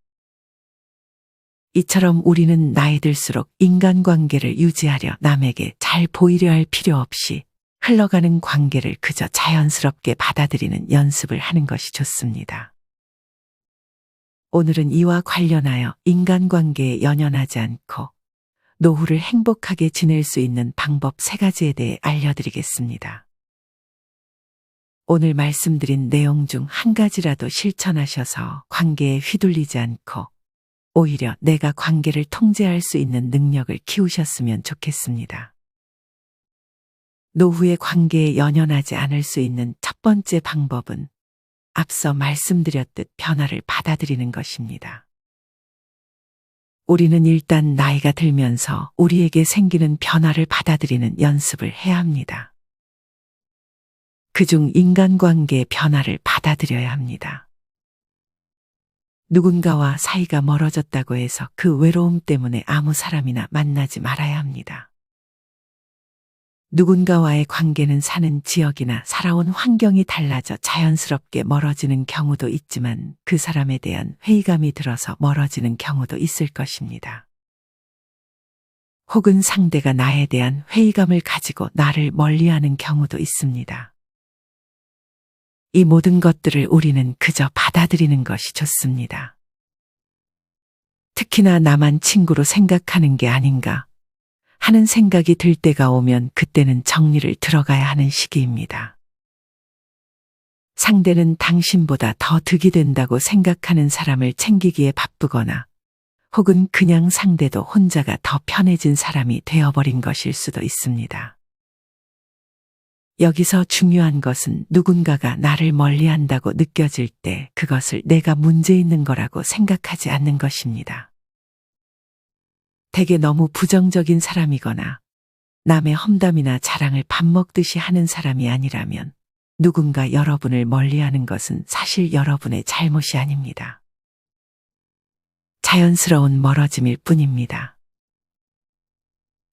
B: 이처럼 우리는 나이 들수록 인간관계를 유지하려 남에게 잘 보이려 할 필요 없이 흘러가는 관계를 그저 자연스럽게 받아들이는 연습을 하는 것이 좋습니다. 오늘은 이와 관련하여 인간관계에 연연하지 않고 노후를 행복하게 지낼 수 있는 방법 3가지에 대해 알려드리겠습니다. 오늘 말씀드린 내용 중 한 가지라도 실천하셔서 관계에 휘둘리지 않고 오히려 내가 관계를 통제할 수 있는 능력을 키우셨으면 좋겠습니다. 노후의 관계에 연연하지 않을 수 있는 첫 번째 방법은 앞서 말씀드렸듯 변화를 받아들이는 것입니다. 우리는 일단 나이가 들면서 우리에게 생기는 변화를 받아들이는 연습을 해야 합니다. 그중 인간관계의 변화를 받아들여야 합니다. 누군가와 사이가 멀어졌다고 해서 그 외로움 때문에 아무 사람이나 만나지 말아야 합니다. 누군가와의 관계는 사는 지역이나 살아온 환경이 달라져 자연스럽게 멀어지는 경우도 있지만 그 사람에 대한 회의감이 들어서 멀어지는 경우도 있을 것입니다. 혹은 상대가 나에 대한 회의감을 가지고 나를 멀리하는 경우도 있습니다. 이 모든 것들을 우리는 그저 받아들이는 것이 좋습니다. 특히나 나만 친구로 생각하는 게 아닌가 하는 생각이 들 때가 오면 그때는 정리를 들어가야 하는 시기입니다. 상대는 당신보다 더 득이 된다고 생각하는 사람을 챙기기에 바쁘거나 혹은 그냥 상대도 혼자가 더 편해진 사람이 되어버린 것일 수도 있습니다. 여기서 중요한 것은 누군가가 나를 멀리한다고 느껴질 때 그것을 내가 문제 있는 거라고 생각하지 않는 것입니다. 대개 너무 부정적인 사람이거나 남의 험담이나 자랑을 밥 먹듯이 하는 사람이 아니라면 누군가 여러분을 멀리하는 것은 사실 여러분의 잘못이 아닙니다. 자연스러운 멀어짐일 뿐입니다.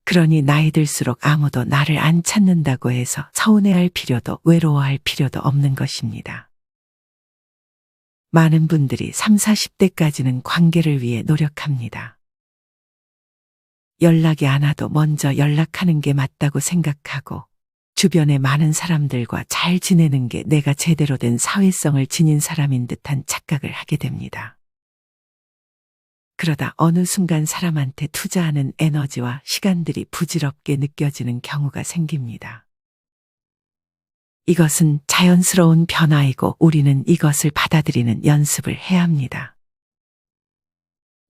B: 그러니 나이 들수록 아무도 나를 안 찾는다고 해서 서운해할 필요도 외로워할 필요도 없는 것입니다. 많은 분들이 30, 40대까지는 관계를 위해 노력합니다. 연락이 안 와도 먼저 연락하는 게 맞다고 생각하고 주변의 많은 사람들과 잘 지내는 게 내가 제대로 된 사회성을 지닌 사람인 듯한 착각을 하게 됩니다. 그러다 어느 순간 사람한테 투자하는 에너지와 시간들이 부질없게 느껴지는 경우가 생깁니다. 이것은 자연스러운 변화이고 우리는 이것을 받아들이는 연습을 해야 합니다.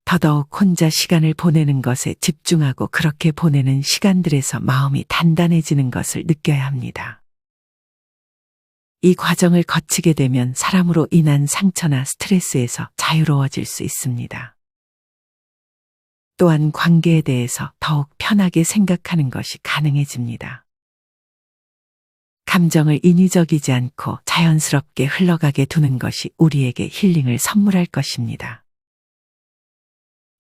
B: 더더욱 혼자 시간을 보내는 것에 집중하고 그렇게 보내는 시간들에서 마음이 단단해지는 것을 느껴야 합니다. 이 과정을 거치게 되면 사람으로 인한 상처나 스트레스에서 자유로워질 수 있습니다. 또한 관계에 대해서 더욱 편하게 생각하는 것이 가능해집니다. 감정을 인위적이지 않고 자연스럽게 흘러가게 두는 것이 우리에게 힐링을 선물할 것입니다.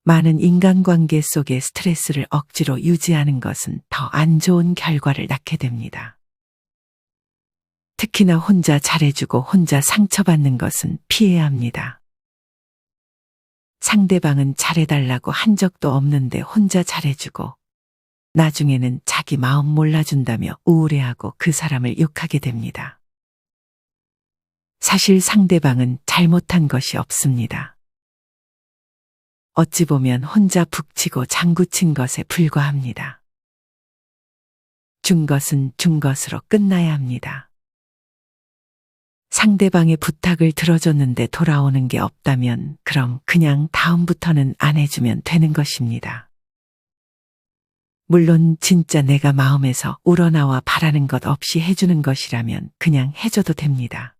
B: 많은 인간관계 속의 스트레스를 억지로 유지하는 것은 더 안 좋은 결과를 낳게 됩니다. 특히나 혼자 잘해주고 혼자 상처받는 것은 피해야 합니다. 상대방은 잘해달라고 한 적도 없는데 혼자 잘해주고 나중에는 자기 마음 몰라준다며 우울해하고 그 사람을 욕하게 됩니다. 사실 상대방은 잘못한 것이 없습니다. 어찌 보면 혼자 북치고 장구친 것에 불과합니다. 준 것은 준 것으로 끝나야 합니다. 상대방의 부탁을 들어줬는데 돌아오는 게 없다면 그럼 그냥 다음부터는 안 해주면 되는 것입니다. 물론 진짜 내가 마음에서 우러나와 바라는 것 없이 해주는 것이라면 그냥 해줘도 됩니다.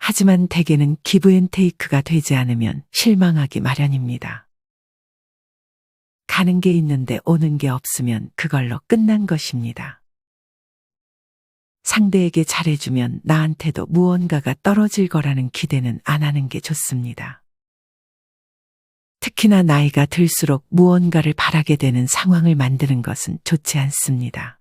B: 하지만 대개는 기브앤테이크가 되지 않으면 실망하기 마련입니다. 가는 게 있는데 오는 게 없으면 그걸로 끝난 것입니다. 상대에게 잘해주면 나한테도 무언가가 떨어질 거라는 기대는 안 하는 게 좋습니다. 특히나 나이가 들수록 무언가를 바라게 되는 상황을 만드는 것은 좋지 않습니다.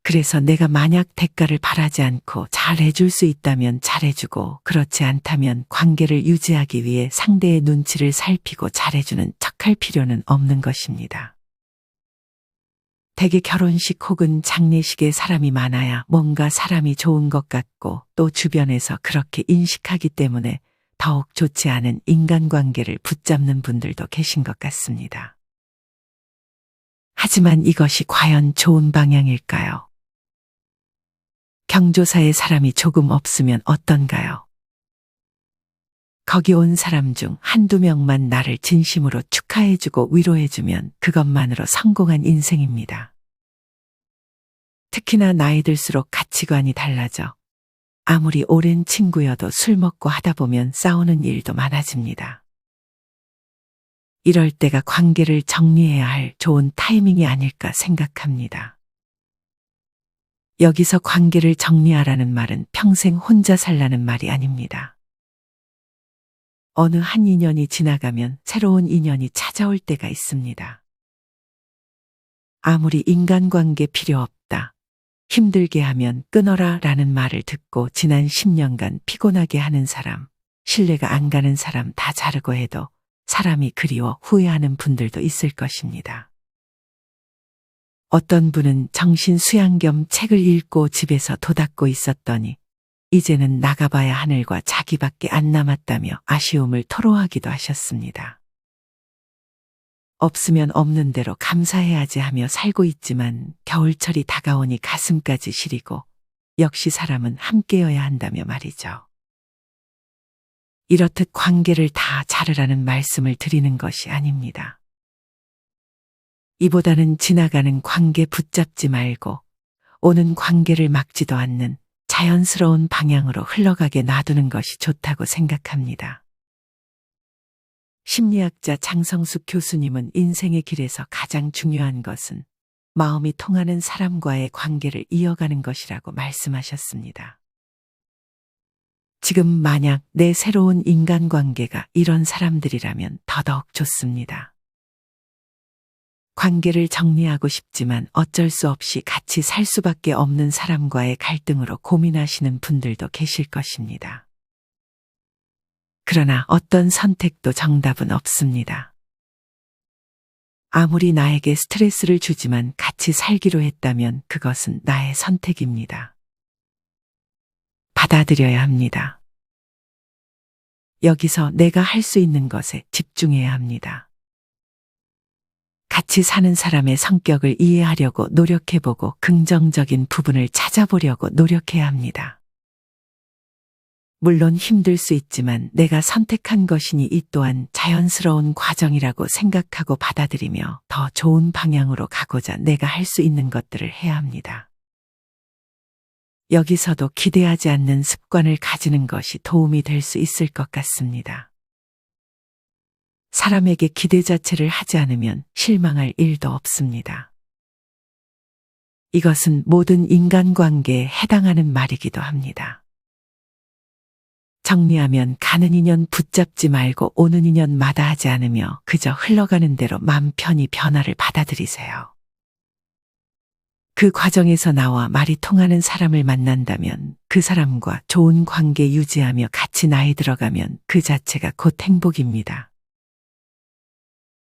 B: 그래서 내가 만약 대가를 바라지 않고 잘해줄 수 있다면 잘해주고 그렇지 않다면 관계를 유지하기 위해 상대의 눈치를 살피고 잘해주는 척할 필요는 없는 것입니다. 대개 결혼식 혹은 장례식에 사람이 많아야 뭔가 사람이 좋은 것 같고 또 주변에서 그렇게 인식하기 때문에 더욱 좋지 않은 인간관계를 붙잡는 분들도 계신 것 같습니다. 하지만 이것이 과연 좋은 방향일까요? 경조사에 사람이 조금 없으면 어떤가요? 거기 온 사람 중 한두 명만 나를 진심으로 축하해주고 위로해주면 그것만으로 성공한 인생입니다. 특히나 나이 들수록 가치관이 달라져 아무리 오랜 친구여도 술 먹고 하다 보면 싸우는 일도 많아집니다. 이럴 때가 관계를 정리해야 할 좋은 타이밍이 아닐까 생각합니다. 여기서 관계를 정리하라는 말은 평생 혼자 살라는 말이 아닙니다. 어느 한 인연이 지나가면 새로운 인연이 찾아올 때가 있습니다. 아무리 인간관계 필요 없다, 힘들게 하면 끊어라 라는 말을 듣고 지난 10년간 피곤하게 하는 사람, 신뢰가 안 가는 사람 다 자르고 해도 사람이 그리워 후회하는 분들도 있을 것입니다. 어떤 분은 정신 수양 겸 책을 읽고 집에서 도닦고 있었더니 이제는 나가봐야 하늘과 자기밖에 안 남았다며 아쉬움을 토로하기도 하셨습니다. 없으면 없는 대로 감사해야지 하며 살고 있지만 겨울철이 다가오니 가슴까지 시리고 역시 사람은 함께여야 한다며 말이죠. 이렇듯 관계를 다 자르라는 말씀을 드리는 것이 아닙니다. 이보다는 지나가는 관계 붙잡지 말고 오는 관계를 막지도 않는 자연스러운 방향으로 흘러가게 놔두는 것이 좋다고 생각합니다. 심리학자 장성숙 교수님은 인생의 길에서 가장 중요한 것은 마음이 통하는 사람과의 관계를 이어가는 것이라고 말씀하셨습니다. 지금 만약 내 새로운 인간관계가 이런 사람들이라면 더더욱 좋습니다. 관계를 정리하고 싶지만 어쩔 수 없이 같이 살 수밖에 없는 사람과의 갈등으로 고민하시는 분들도 계실 것입니다. 그러나 어떤 선택도 정답은 없습니다. 아무리 나에게 스트레스를 주지만 같이 살기로 했다면 그것은 나의 선택입니다. 받아들여야 합니다. 여기서 내가 할 수 있는 것에 집중해야 합니다. 같이 사는 사람의 성격을 이해하려고 노력해보고 긍정적인 부분을 찾아보려고 노력해야 합니다. 물론 힘들 수 있지만 내가 선택한 것이니 이 또한 자연스러운 과정이라고 생각하고 받아들이며 더 좋은 방향으로 가고자 내가 할 수 있는 것들을 해야 합니다. 여기서도 기대하지 않는 습관을 가지는 것이 도움이 될 수 있을 것 같습니다. 사람에게 기대 자체를 하지 않으면 실망할 일도 없습니다. 이것은 모든 인간관계에 해당하는 말이기도 합니다. 정리하면 가는 인연 붙잡지 말고 오는 인연 마다하지 않으며 그저 흘러가는 대로 맘 편히 변화를 받아들이세요. 그 과정에서 나와 말이 통하는 사람을 만난다면 그 사람과 좋은 관계 유지하며 같이 나이 들어가면 그 자체가 곧 행복입니다.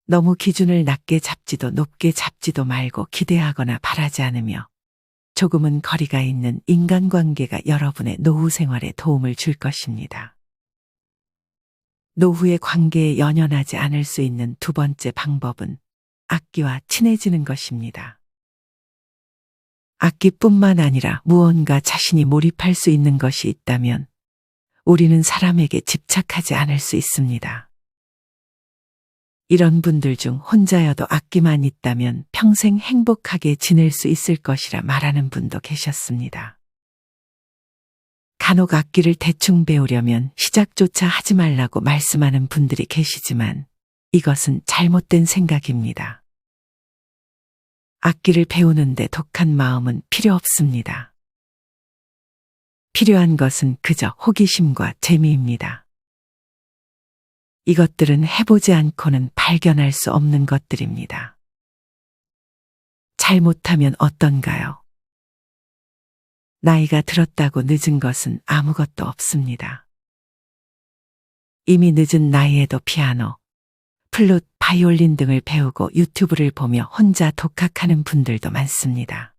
B: 너무 기준을 낮게 잡지도 높게 잡지도 말고 기대하거나 바라지 않으며 조금은 거리가 있는 인간관계가 여러분의 노후 생활에 도움을 줄 것입니다. 노후의 관계에 연연하지 않을 수 있는 두 번째 방법은 악기와 친해지는 것입니다. 악기뿐만 아니라 무언가 자신이 몰입할 수 있는 것이 있다면 우리는 사람에게 집착하지 않을 수 있습니다. 이런 분들 중 혼자여도 악기만 있다면 평생 행복하게 지낼 수 있을 것이라 말하는 분도 계셨습니다. 간혹 악기를 대충 배우려면 시작조차 하지 말라고 말씀하는 분들이 계시지만 이것은 잘못된 생각입니다. 악기를 배우는데 독한 마음은 필요 없습니다. 필요한 것은 그저 호기심과 재미입니다. 이것들은 해보지 않고는 발견할 수 없는 것들입니다. 잘못하면 어떤가요? 나이가 들었다고 늦은 것은 아무것도 없습니다. 이미 늦은 나이에도 피아노, 플룻, 바이올린 등을 배우고 유튜브를 보며 혼자 독학하는 분들도 많습니다.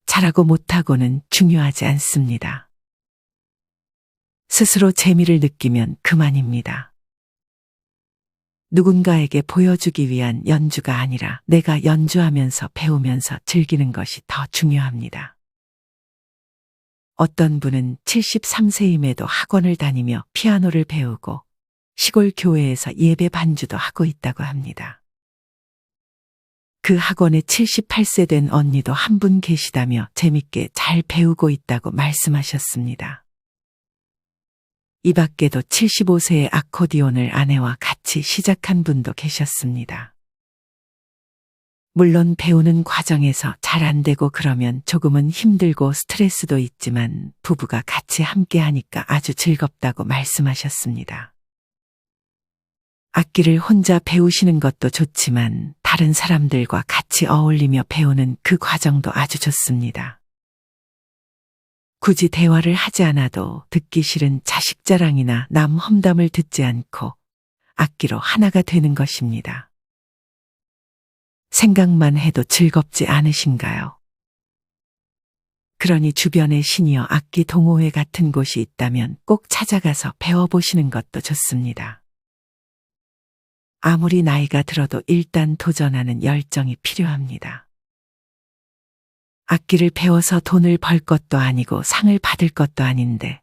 B: 잘하고 못하고는 중요하지 않습니다. 스스로 재미를 느끼면 그만입니다. 누군가에게 보여주기 위한 연주가 아니라 내가 연주하면서 배우면서 즐기는 것이 더 중요합니다. 어떤 분은 73세임에도 학원을 다니며 피아노를 배우고 시골 교회에서 예배 반주도 하고 있다고 합니다. 그 학원에 78세 된 언니도 한 분 계시다며 재밌게 잘 배우고 있다고 말씀하셨습니다. 이 밖에도 75세의 아코디온을 아내와 같이 시작한 분도 계셨습니다. 물론 배우는 과정에서 잘 안 되고 그러면 조금은 힘들고 스트레스도 있지만 부부가 같이 함께 하니까 아주 즐겁다고 말씀하셨습니다. 악기를 혼자 배우시는 것도 좋지만 다른 사람들과 같이 어울리며 배우는 그 과정도 아주 좋습니다. 굳이 대화를 하지 않아도 듣기 싫은 자식 자랑이나 남 험담을 듣지 않고 악기로 하나가 되는 것입니다. 생각만 해도 즐겁지 않으신가요? 그러니 주변에 시니어 악기 동호회 같은 곳이 있다면 꼭 찾아가서 배워보시는 것도 좋습니다. 아무리 나이가 들어도 일단 도전하는 열정이 필요합니다. 악기를 배워서 돈을 벌 것도 아니고 상을 받을 것도 아닌데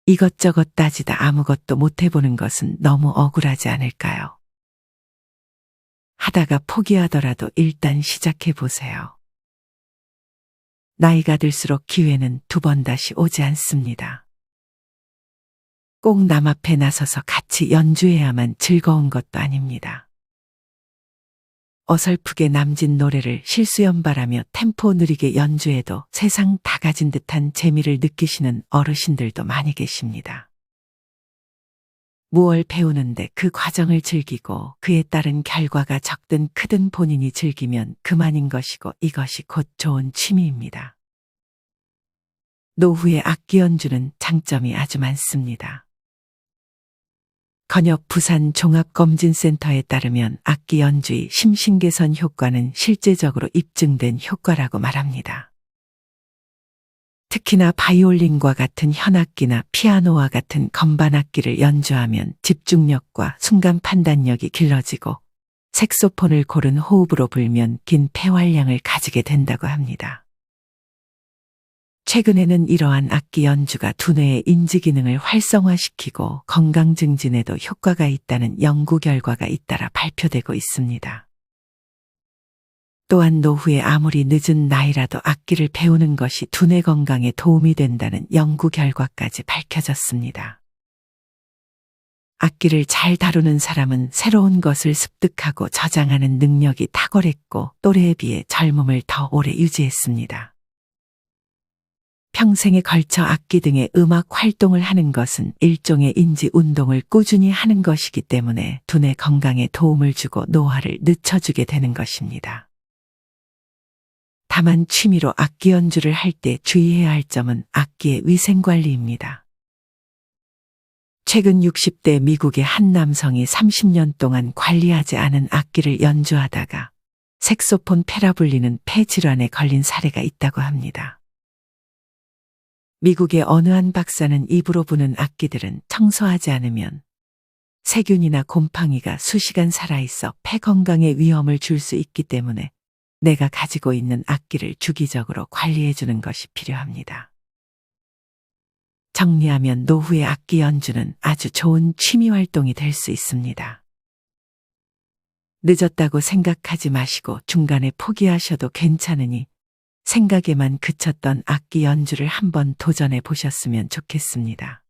B: 이것저것 따지다 아무것도 못 해보는 것은 너무 억울하지 않을까요? 하다가 포기하더라도 일단 시작해 보세요. 나이가 들수록 기회는 두 번 다시 오지 않습니다. 꼭 남 앞에 나서서 같이 연주해야만 즐거운 것도 아닙니다. 어설프게 남진 노래를 실수연발하며 템포 느리게 연주해도 세상 다 가진 듯한 재미를 느끼시는 어르신들도 많이 계십니다. 무얼 배우는데 그 과정을 즐기고 그에 따른 결과가 적든 크든 본인이 즐기면 그만인 것이고 이것이 곧 좋은 취미입니다. 노후의 악기 연주는 장점이 아주 많습니다. 건엽 부산 종합검진센터에 따르면 악기 연주의 심신개선 효과는 실제적으로 입증된 효과라고 말합니다. 특히나 바이올린과 같은 현악기나 피아노와 같은 건반악기를 연주하면 집중력과 순간 판단력이 길러지고 색소폰을 고른 호흡으로 불면 긴 폐활량을 가지게 된다고 합니다. 최근에는 이러한 악기 연주가 두뇌의 인지 기능을 활성화시키고 건강 증진에도 효과가 있다는 연구 결과가 잇따라 발표되고 있습니다. 또한 노후에 아무리 늦은 나이라도 악기를 배우는 것이 두뇌 건강에 도움이 된다는 연구 결과까지 밝혀졌습니다. 악기를 잘 다루는 사람은 새로운 것을 습득하고 저장하는 능력이 탁월했고 또래에 비해 젊음을 더 오래 유지했습니다. 평생에 걸쳐 악기 등의 음악 활동을 하는 것은 일종의 인지 운동을 꾸준히 하는 것이기 때문에 두뇌 건강에 도움을 주고 노화를 늦춰주게 되는 것입니다. 다만 취미로 악기 연주를 할 때 주의해야 할 점은 악기의 위생관리입니다. 최근 60대 미국의 한 남성이 30년 동안 관리하지 않은 악기를 연주하다가 색소폰 폐라 불리는 폐질환에 걸린 사례가 있다고 합니다. 미국의 어느 한 박사는 입으로 부는 악기들은 청소하지 않으면 세균이나 곰팡이가 수시간 살아있어 폐 건강에 위험을 줄 수 있기 때문에 내가 가지고 있는 악기를 주기적으로 관리해 주는 것이 필요합니다. 정리하면 노후의 악기 연주는 아주 좋은 취미 활동이 될 수 있습니다. 늦었다고 생각하지 마시고 중간에 포기하셔도 괜찮으니 생각에만 그쳤던 악기 연주를 한번 도전해 보셨으면 좋겠습니다.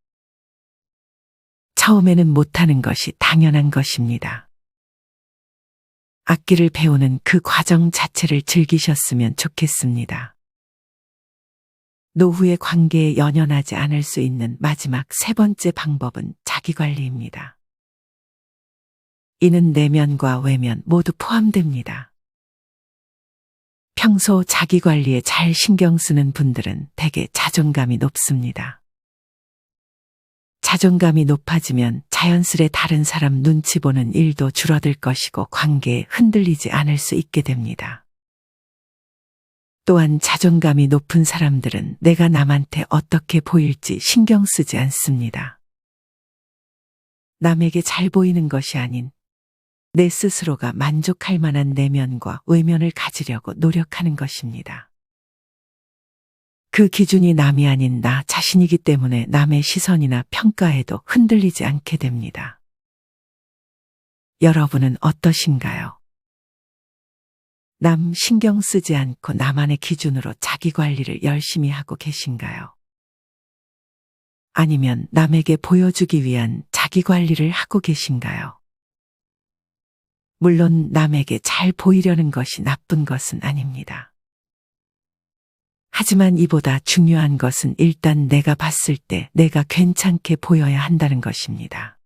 B: 처음에는 못하는 것이 당연한 것입니다. 악기를 배우는 그 과정 자체를 즐기셨으면 좋겠습니다. 노후의 관계에 연연하지 않을 수 있는 마지막 세 번째 방법은 자기관리입니다. 이는 내면과 외면 모두 포함됩니다. 평소 자기관리에 잘 신경 쓰는 분들은 대개 자존감이 높습니다. 자존감이 높아지면 자연스레 다른 사람 눈치 보는 일도 줄어들 것이고 관계에 흔들리지 않을 수 있게 됩니다. 또한 자존감이 높은 사람들은 내가 남한테 어떻게 보일지 신경 쓰지 않습니다. 남에게 잘 보이는 것이 아닌 내 스스로가 만족할 만한 내면과 외면을 가지려고 노력하는 것입니다. 그 기준이 남이 아닌 나 자신이기 때문에 남의 시선이나 평가에도 흔들리지 않게 됩니다. 여러분은 어떠신가요? 남 신경 쓰지 않고 나만의 기준으로 자기 관리를 열심히 하고 계신가요? 아니면 남에게 보여주기 위한 자기 관리를 하고 계신가요? 물론 남에게 잘 보이려는 것이 나쁜 것은 아닙니다. 하지만 이보다 중요한 것은 일단 내가 봤을 때 내가 괜찮게 보여야 한다는 것입니다.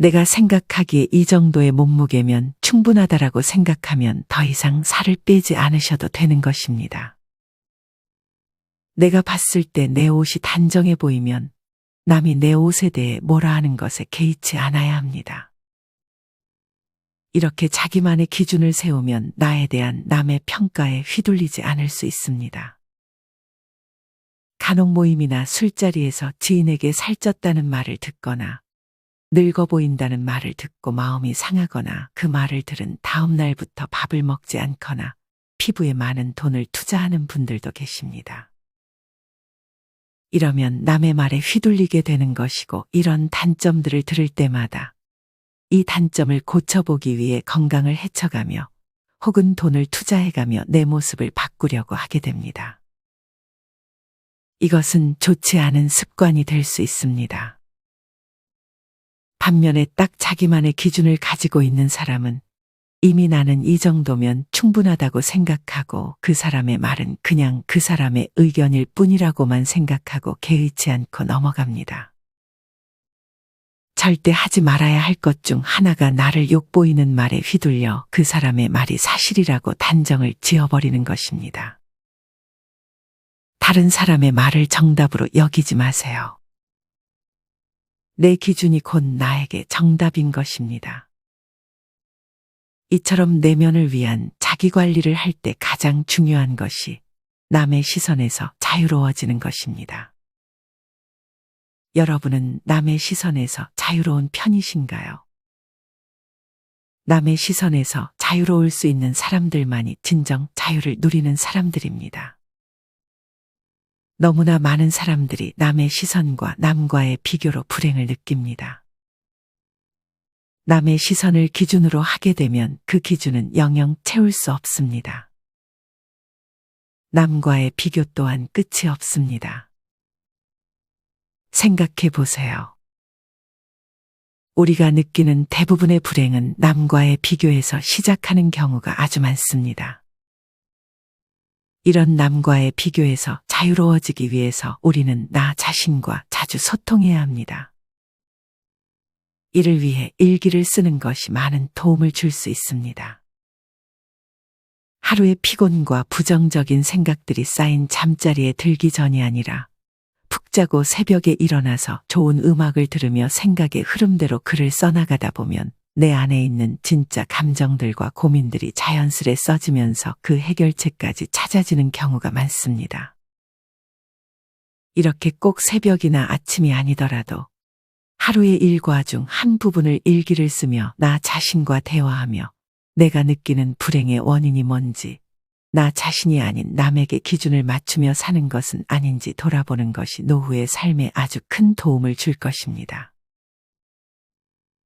B: 내가 생각하기에 이 정도의 몸무게면 충분하다라고 생각하면 더 이상 살을 빼지 않으셔도 되는 것입니다. 내가 봤을 때 내 옷이 단정해 보이면 남이 내 옷에 대해 뭐라 하는 것에 개의치 않아야 합니다. 이렇게 자기만의 기준을 세우면 나에 대한 남의 평가에 휘둘리지 않을 수 있습니다. 간혹 모임이나 술자리에서 지인에게 살쪘다는 말을 듣거나 늙어 보인다는 말을 듣고 마음이 상하거나 그 말을 들은 다음 날부터 밥을 먹지 않거나 피부에 많은 돈을 투자하는 분들도 계십니다. 이러면 남의 말에 휘둘리게 되는 것이고 이런 단점들을 들을 때마다 이 단점을 고쳐보기 위해 건강을 해쳐가며 혹은 돈을 투자해가며 내 모습을 바꾸려고 하게 됩니다. 이것은 좋지 않은 습관이 될 수 있습니다. 반면에 딱 자기만의 기준을 가지고 있는 사람은 이미 나는 이 정도면 충분하다고 생각하고 그 사람의 말은 그냥 그 사람의 의견일 뿐이라고만 생각하고 개의치 않고 넘어갑니다. 절대 하지 말아야 할 것 중 하나가 나를 욕보이는 말에 휘둘려 그 사람의 말이 사실이라고 단정을 지어버리는 것입니다. 다른 사람의 말을 정답으로 여기지 마세요. 내 기준이 곧 나에게 정답인 것입니다. 이처럼 내면을 위한 자기 관리를 할 때 가장 중요한 것이 남의 시선에서 자유로워지는 것입니다. 여러분은 남의 시선에서 자유로운 편이신가요? 남의 시선에서 자유로울 수 있는 사람들만이 진정 자유를 누리는 사람들입니다. 너무나 많은 사람들이 남의 시선과 남과의 비교로 불행을 느낍니다. 남의 시선을 기준으로 하게 되면 그 기준은 영영 채울 수 없습니다. 남과의 비교 또한 끝이 없습니다. 생각해 보세요. 우리가 느끼는 대부분의 불행은 남과의 비교에서 시작하는 경우가 아주 많습니다. 이런 남과의 비교에서 자유로워지기 위해서 우리는 나 자신과 자주 소통해야 합니다. 이를 위해 일기를 쓰는 것이 많은 도움을 줄 수 있습니다. 하루의 피곤과 부정적인 생각들이 쌓인 잠자리에 들기 전이 아니라 푹 자고 새벽에 일어나서 좋은 음악을 들으며 생각의 흐름대로 글을 써나가다 보면 내 안에 있는 진짜 감정들과 고민들이 자연스레 써지면서 그 해결책까지 찾아지는 경우가 많습니다. 이렇게 꼭 새벽이나 아침이 아니더라도 하루의 일과 중 한 부분을 일기를 쓰며 나 자신과 대화하며 내가 느끼는 불행의 원인이 뭔지, 나 자신이 아닌 남에게 기준을 맞추며 사는 것은 아닌지 돌아보는 것이 노후의 삶에 아주 큰 도움을 줄 것입니다.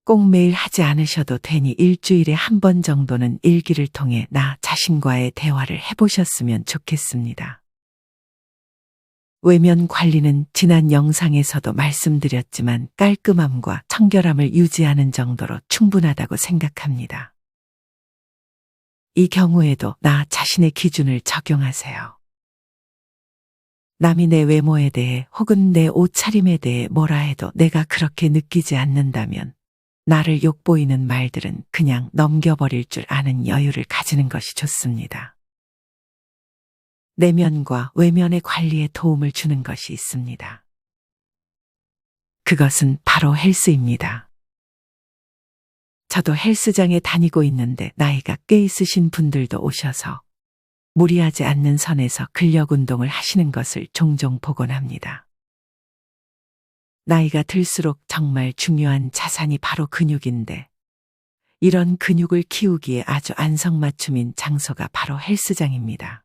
B: 꼭 매일 하지 않으셔도 되니 일주일에 한 번 정도는 일기를 통해 나 자신과의 대화를 해보셨으면 좋겠습니다. 외면 관리는 지난 영상에서도 말씀드렸지만 깔끔함과 청결함을 유지하는 정도로 충분하다고 생각합니다. 이 경우에도 나 자신의 기준을 적용하세요. 남이 내 외모에 대해 혹은 내 옷차림에 대해 뭐라 해도 내가 그렇게 느끼지 않는다면 나를 욕보이는 말들은 그냥 넘겨버릴 줄 아는 여유를 가지는 것이 좋습니다. 내면과 외면의 관리에 도움을 주는 것이 있습니다. 그것은 바로 헬스입니다. 저도 헬스장에 다니고 있는데 나이가 꽤 있으신 분들도 오셔서 무리하지 않는 선에서 근력 운동을 하시는 것을 종종 보곤 합니다. 나이가 들수록 정말 중요한 자산이 바로 근육인데 이런 근육을 키우기에 아주 안성맞춤인 장소가 바로 헬스장입니다.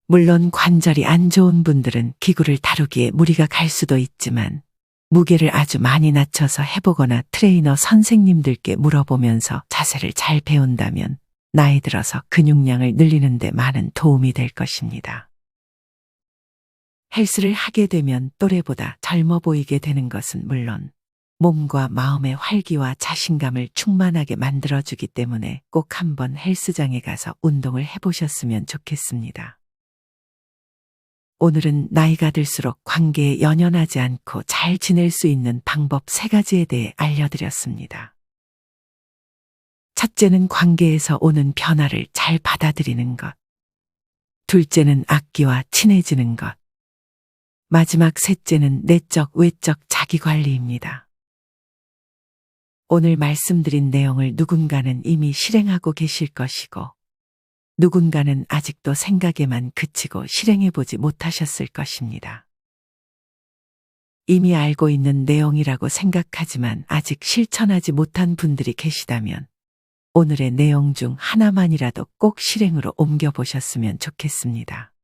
B: 물론 관절이 안 좋은 분들은 기구를 다루기에 무리가 갈 수도 있지만 무게를 아주 많이 낮춰서 해보거나 트레이너 선생님들께 물어보면서 자세를 잘 배운다면 나이 들어서 근육량을 늘리는 데 많은 도움이 될 것입니다. 헬스를 하게 되면 또래보다 젊어 보이게 되는 것은 물론 몸과 마음의 활기와 자신감을 충만하게 만들어주기 때문에 꼭 한번 헬스장에 가서 운동을 해보셨으면 좋겠습니다. 오늘은 나이가 들수록 관계에 연연하지 않고 잘 지낼 수 있는 방법 3가지에 대해 알려드렸습니다. 첫째는 관계에서 오는 변화를 잘 받아들이는 것. 둘째는 악기와 친해지는 것. 마지막 셋째는 내적, 외적 자기관리입니다. 오늘 말씀드린 내용을 누군가는 이미 실행하고 계실 것이고 누군가는 아직도 생각에만 그치고 실행해보지 못하셨을 것입니다. 이미 알고 있는 내용이라고 생각하지만 아직 실천하지 못한 분들이 계시다면 오늘의 내용 중 하나만이라도 꼭 실행으로 옮겨보셨으면 좋겠습니다.